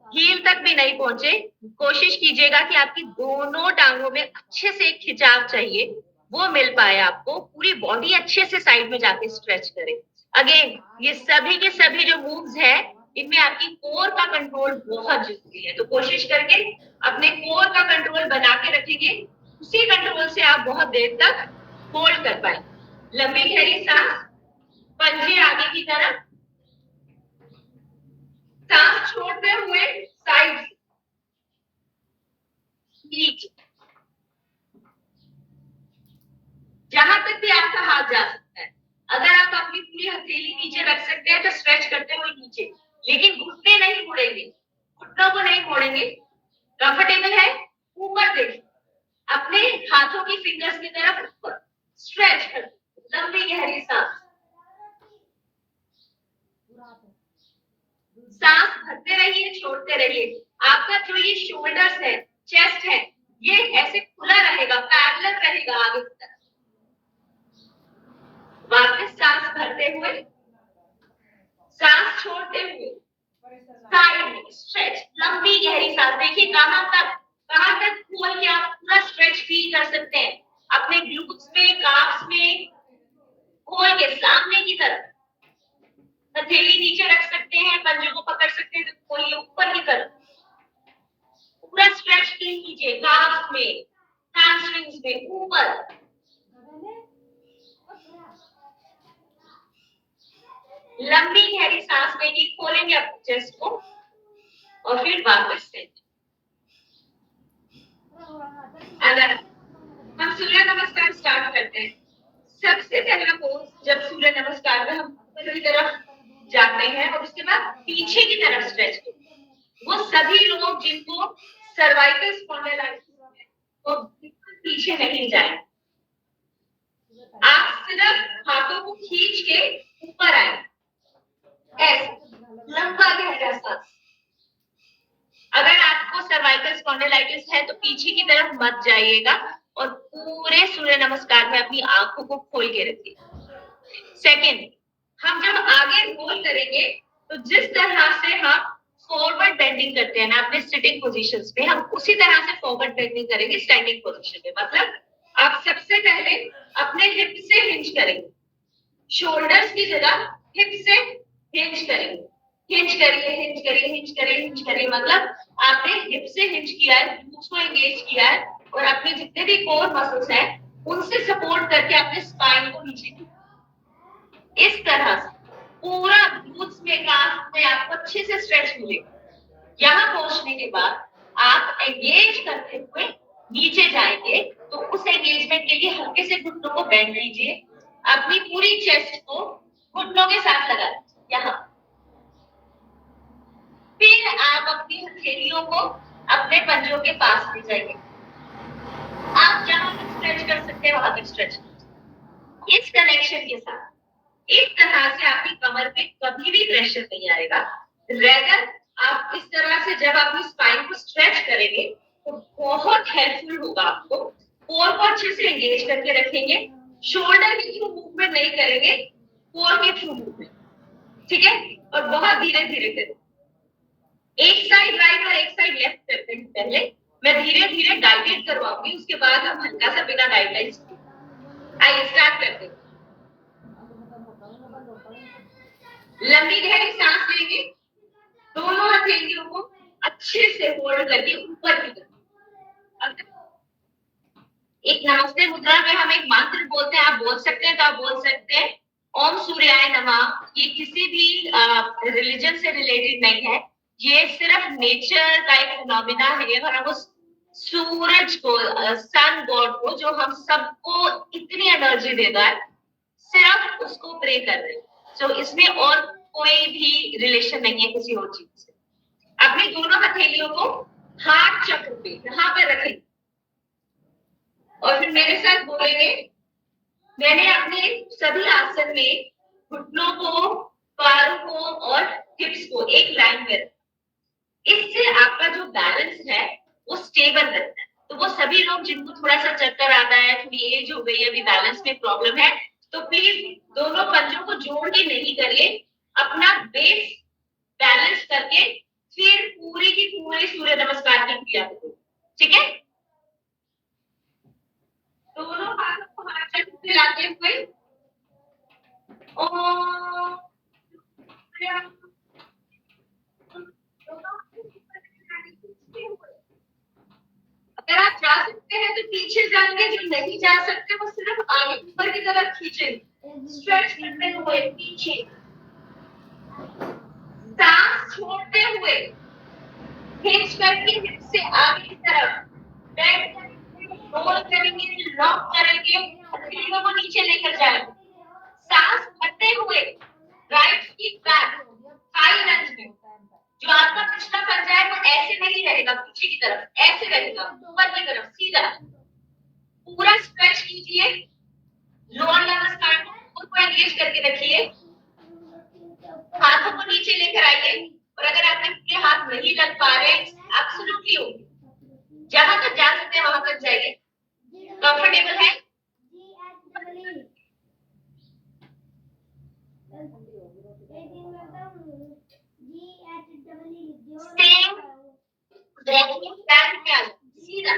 Speaker 3: हील तक भी नहीं पहुंचे, कोशिश कीजिएगा कि आपकी दोनों टांगों में अच्छे से एक खिंचाव चाहिए, वो मिल पाए आपको, पूरी बॉडी अच्छे से साइड में जाके स्ट्रेच करें। अगेन ये सभी के सभी जो मूव्स है इनमें आपकी कोर का कंट्रोल बहुत जरूरी है, तो कोशिश करके अपने कोर का कंट्रोल बना के रखेंगे, उसी कंट्रोल से आप बहुत देर तक होल्ड कर पाए। लंबी गहरी सांस, पंजे आगे की तरफ, सांस छोड़ते हुए साइड नीचे, जहां तक भी आपका हाथ जा सकता है। अगर आप अपनी पूरी हथेली नीचे रख सकते हैं तो स्ट्रेच करते हुए नीचे, लेकिन घुटने नहीं मोड़ेंगे, घुटनों को नहीं मोड़ेंगे। कंफर्टेबल है? ऊपर देखिए, अपने हाथों की फिंगर्स की तरफ ऊपर स्ट्रेच कर, लंबी गहरी सांस, सांस भरते रहिए, छोड़ते रहिए। आपका जो ये शोल्डर्स है, चेस्ट है, ये ऐसे खुला रहेगा, पैरेलल रहेगा आगे की तरफ। वापस सांस भरते हुए, सांस छोड़ते हुए, साइड में स्ट्रेच, लंबी गहरी सांस। देखिए कहां तक खोल के आप पूरा स्ट्रेच फील कर सकते हैं, अपने ग्लूट्स में, काफ्स में खोल के सामने की तरफ। हथेली नीचे रख सकते हैं, पंजों को पकड़ सकते हैं, तो खोलिए ऊपर की तरफ, पूरा स्ट्रेच फील कीजिए, काफ्स में, हैमस्ट्रिंग्स में, ऊपर। लंबी गहरी सांस लेंगे, खोलेंगे अपने चेस्ट को और फिर वापस से। अगर हम सूर्य नमस्कार स्टार्ट करते हैं, सबसे पहला पोज जब सूर्य नमस्कार में हम ऊपर की तरफ जाते हैं और उसके बाद पीछे की तरफ स्ट्रेच करते हैं, वो सभी लोग जिनको सर्वाइकल स्पॉन्डिलाइटिस है वो पीछे नहीं जाए, आप सिर्फ हाथों को खींच के ऊपर आए, ऐसे लंबा गहरा सांस। अगर आपको सर्वाइकल स्पॉन्डिलाइटिस है तो पीछे की तरफ मत जाइएगा और पूरे सूर्य नमस्कार में अपनी आंखों को खोल के रखिए। सेकंड, हम जब आगे रोल करेंगे तो जिस तरह से हम फॉरवर्ड बेंडिंग करते हैं ना अपने सिटिंग पोजीशंस में, हम उसी तरह से फॉरवर्ड बेंडिंग करेंगे स्टैंडिंग पोजीशन में। मतलब आप सबसे पहले अपने हिप से हिंज करेंगे, शोल्डर्स की जगह हिप से हिंज करेंगे, हिंज करिए, हिंज करिए, हिंज करिए, हिंज करिए। मतलब आपने हिप से हिंज किया है, उसको एंगेज किया है और अपने जितने भी कोर मसल्स हैं उनसे सपोर्ट करके अपने स्पाइन को नीचे किया। इस तरह से पूरा ग्लूट्स में, काफ में आपको अच्छे से स्ट्रेच मिलेगा। यहाँ पहुंचने के बाद आप एंगेज करते हुए नीचे जाएंगे, तो उस एंगेजमेंट के लिए हल्के से घुटनों को बेंड कीजिए, अपनी पूरी चेस्ट को घुटनों के साथ लगा दीजिए यहाँ। फिर आप अपनी हथेलियों को अपने पंजों के पास ले जाएंगे, आप जहां तक स्ट्रेच कर सकते हैं वहां तक स्ट्रेच कीजिए। इस कनेक्शन के साथ इस तरह से आपकी कमर पे कभी भी प्रेशर नहीं आएगा। रेदर आप इस तरह से जब अपनी स्पाइन को स्ट्रेच करेंगे तो बहुत हेल्पफुल होगा आपको। कोर को अच्छे से एंगेज करके रखेंगे, शोल्डर के थ्रू मूवमेंट नहीं करेंगे, कोर के थ्रू मूवमेंट, ठीक है? और बहुत धीरे धीरे करें, एक साइड राइट और एक साइड लेफ्ट करते हैं। पहले मैं धीरे धीरे गाइडेड करवाऊंगी, उसके बाद हम हल्का सा बिना गाइडलाइंस आइए स्टार्ट करते हैं। लंबी गहरी सांस लेंगे, दोनों हथेलियों को अच्छे से होल्ड करके ऊपर की तरफ। एक नमस्ते मुद्रा में हम एक मंत्र बोलते हैं, आप बोल सकते हैं तो आप बोल सकते हैं ओम सूर्याय नमः। ये किसी भी रिलीजन से रिलेटेड नहीं है, ये सिर्फ नेचर का एक फिनोमिना है और हम उस सूरज को, सन गॉड को, जो हम सबको इतनी एनर्जी देता है, सिर्फ उसको प्रे कर रहे हैं। तो इसमें और कोई भी रिलेशन नहीं है किसी और चीज से। अपनी दोनों हथेलियों को हार्ट चक्र पे यहाँ पे रखें, और फिर मेरे साथ बोलेंगे। मैंने अपने सभी आसन में घुटनों को, पैरों को और हिप्स को एक लाइन में रखा। इससे आपका जो बैलेंस है वो स्टेबल रहता है। तो वो सभी लोग जिनको थोड़ा सा चक्कर आता है, थोड़ी एज हो गई है, अभी बैलेंस में प्रॉब्लम है, तो प्लीज दोनों पंजों को जोड़ के नहीं करिए, अपना बेस बैलेंस करके फिर पूरी की पूरी सूर्य नमस्कार की क्रिया करो। ठीक है? दोनों हाथों को हाथ से लाते हुए ओम। अगर आप जा सकते हैं तो पीछे जाएंगे, जो नहीं जा सकते वो सिर्फ आगे ऊपर की तरफ खींचे, स्ट्रेच करते हुए पीछे, सांस छोड़ते हुए खींच करके हिप से आगे की तरफ बैक रोल करेंगे, लॉक करेंगे, रीढ़ों को नीचे लेकर जाएंगे। सांस भरते हुए राइट फीट बैक, थाई लंज में। जो आपका पिछला पंजा है वो ऐसे नहीं रहेगा, पीछे की तरफ ऐसे रहेगा, ऊपर की तरफ सीधा। पूरा स्ट्रेच कीजिए, लोअर नमस्कार को एंगेज करके रखिए, हाथों को नीचे लेकर आइए। और अगर आपके पूरे हाथ नहीं लग पा रहे, एब्सोल्युटली ओके, जहां तक जा सकते हैं वहां तक जाइए। कंफर्टेबल है? सेम वॉकिंग बैक में आ जाओ, सीधा।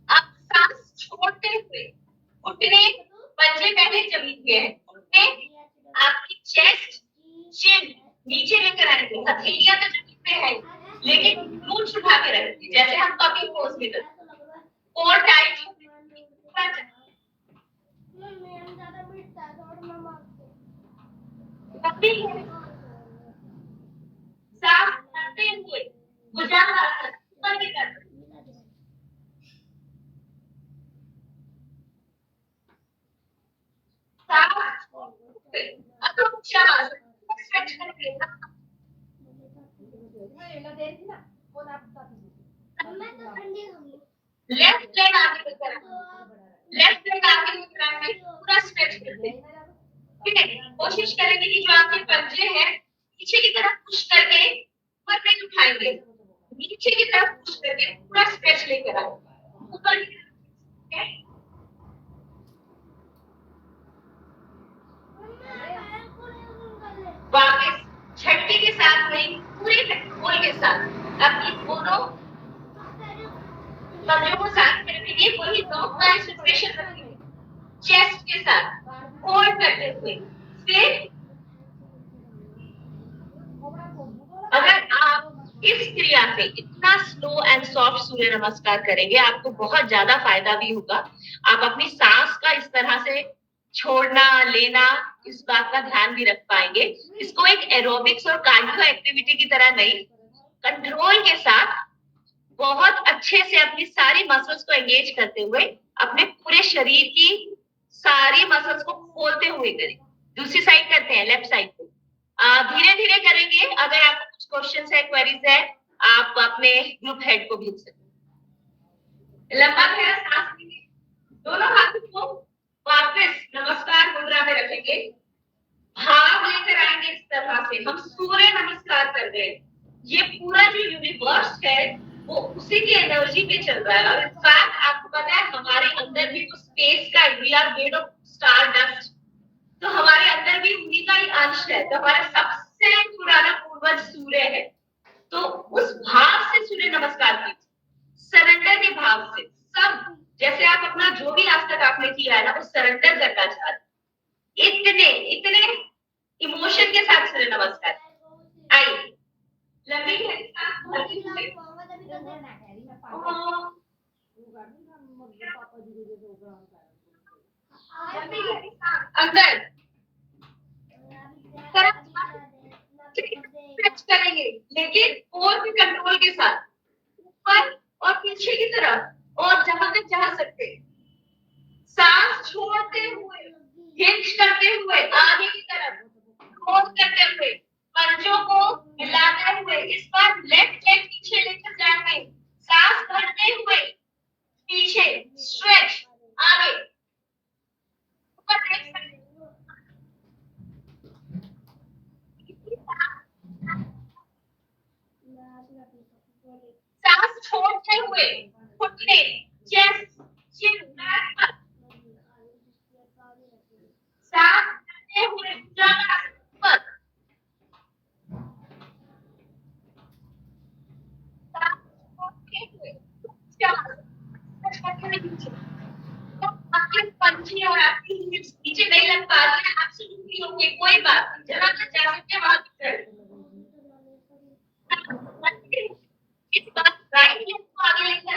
Speaker 3: अब सांस छोड़ते हुए घुटने, पंजे पहले जमीन पे है, घुटने आपकी चेस्ट, चिन नीचे लेकर आएंगे, हथेलियां तो जमीन पे है लेकिन मूंछ उठा के रखेंगे, जैसे हम पपी पोज में करते हैं। कोर टाइट, सांस भरते हुए भुजंगासन ऊपर की तरफ, सांस छोड़ते हुए अकुंचनासन स्ट्रेच करके लेफ्ट लेग आगे लेकर आएंगे, लेफ्ट लेग आगे लेकर आएंगे, पूरा स्ट्रेच करते हैं। ठीक है? कोशिश करेंगे कि जो आपके पंजे हैं पीछे की तरफ पुश करके ऊपर नहीं उठाएंगे, नीचे की तरफ पुश करके पूरा स्ट्रेच लेकर आए ऊपर की तरफ। ठीक है? वापस झटके के साथ नहीं, पूरे कंट्रोल के साथ अपनी दोनों पंजों को साथ में रखेंगे, वही दो कंसंट्रेशन रखेंगे चेस्ट के साथ होल्ड करते हुए। फिर अगर आप इस क्रिया से इतना स्लो एंड सॉफ्ट सूर्य नमस्कार करेंगे, आपको बहुत ज्यादा फायदा भी होगा। आप अपनी सांस का इस तरह से छोड़ना लेना, इस बात का ध्यान भी रख पाएंगे। इसको एक एरोबिक्स और कार्डियो एक्टिविटी की तरह नहीं, कंट्रोल के साथ बहुत अच्छे से अपनी सारी मसल्स को एंगेज करते हुए अपने पूरे शरीर की सारी मसल्स को खोलते हुए करें। दूसरी साइड करते हैं, लेफ्ट साइड पे धीरे धीरे करेंगे। अगर आपको कुछ क्वेश्चंस है, क्वेरीज है, आप अपने ग्रुप हेड को भेज सकते हैं। लंबा गहरा सांस लीजिए, दोनों हाथों को वापस नमस्कार मुद्रा में रखेंगे, भाव लेकर आएंगे इस तरह से हम सूर्य नमस्कार कर रहे हैं। ये पूरा जो यूनिवर्स है वो उसी की एनर्जी पे चल रहा है। और इनफैक्ट आपको पता है हमारे अंदर भी तो स्पेस का, we are made of star dust, तो हमारे अंदर भी उन्हीं का ही अंश है। तो हमारा सबसे पुराना पूर्वज सूर्य है, तो उस भाव से सूर्य नमस्कार कीजिए, सरेंडर के भाव से। सब जैसे आप अपना जो भी आज तक आपने किया है ना, वो सरेंडर करना चाहते, इतने इतने इमोशन के साथ सूर्य नमस्कार। आइए लंबी अंदर स्ट्रेच करेंगे, लेकिन कोर के कंट्रोल के साथ ऊपर और पीछे की तरफ और जहां तक जा सकते। सांस छोड़ते हुए, हिंज करते हुए आगे की तरफ, क्लोज करते हुए, पंजों को हिलाते हुए इस बार लेफ्ट लेग पीछे लेकर जाएंगे। सांस भरते हुए पीछे, छोड़ते हुए घुटने, चेस्ट, चिन, बैक, सांस लेते हुए भुजंगासन ऊपर, सांस छोड़ते हुए भुजंगासन नीचे। तो आपके पंजे और आपकी हिप्स नीचे नहीं लग पा रही है, एब्सोल्युटली ओके, कोई बात नहीं, जहां तक जा सकते हैं वहां तक चलें। इस बार राइट लेग को आगे लेके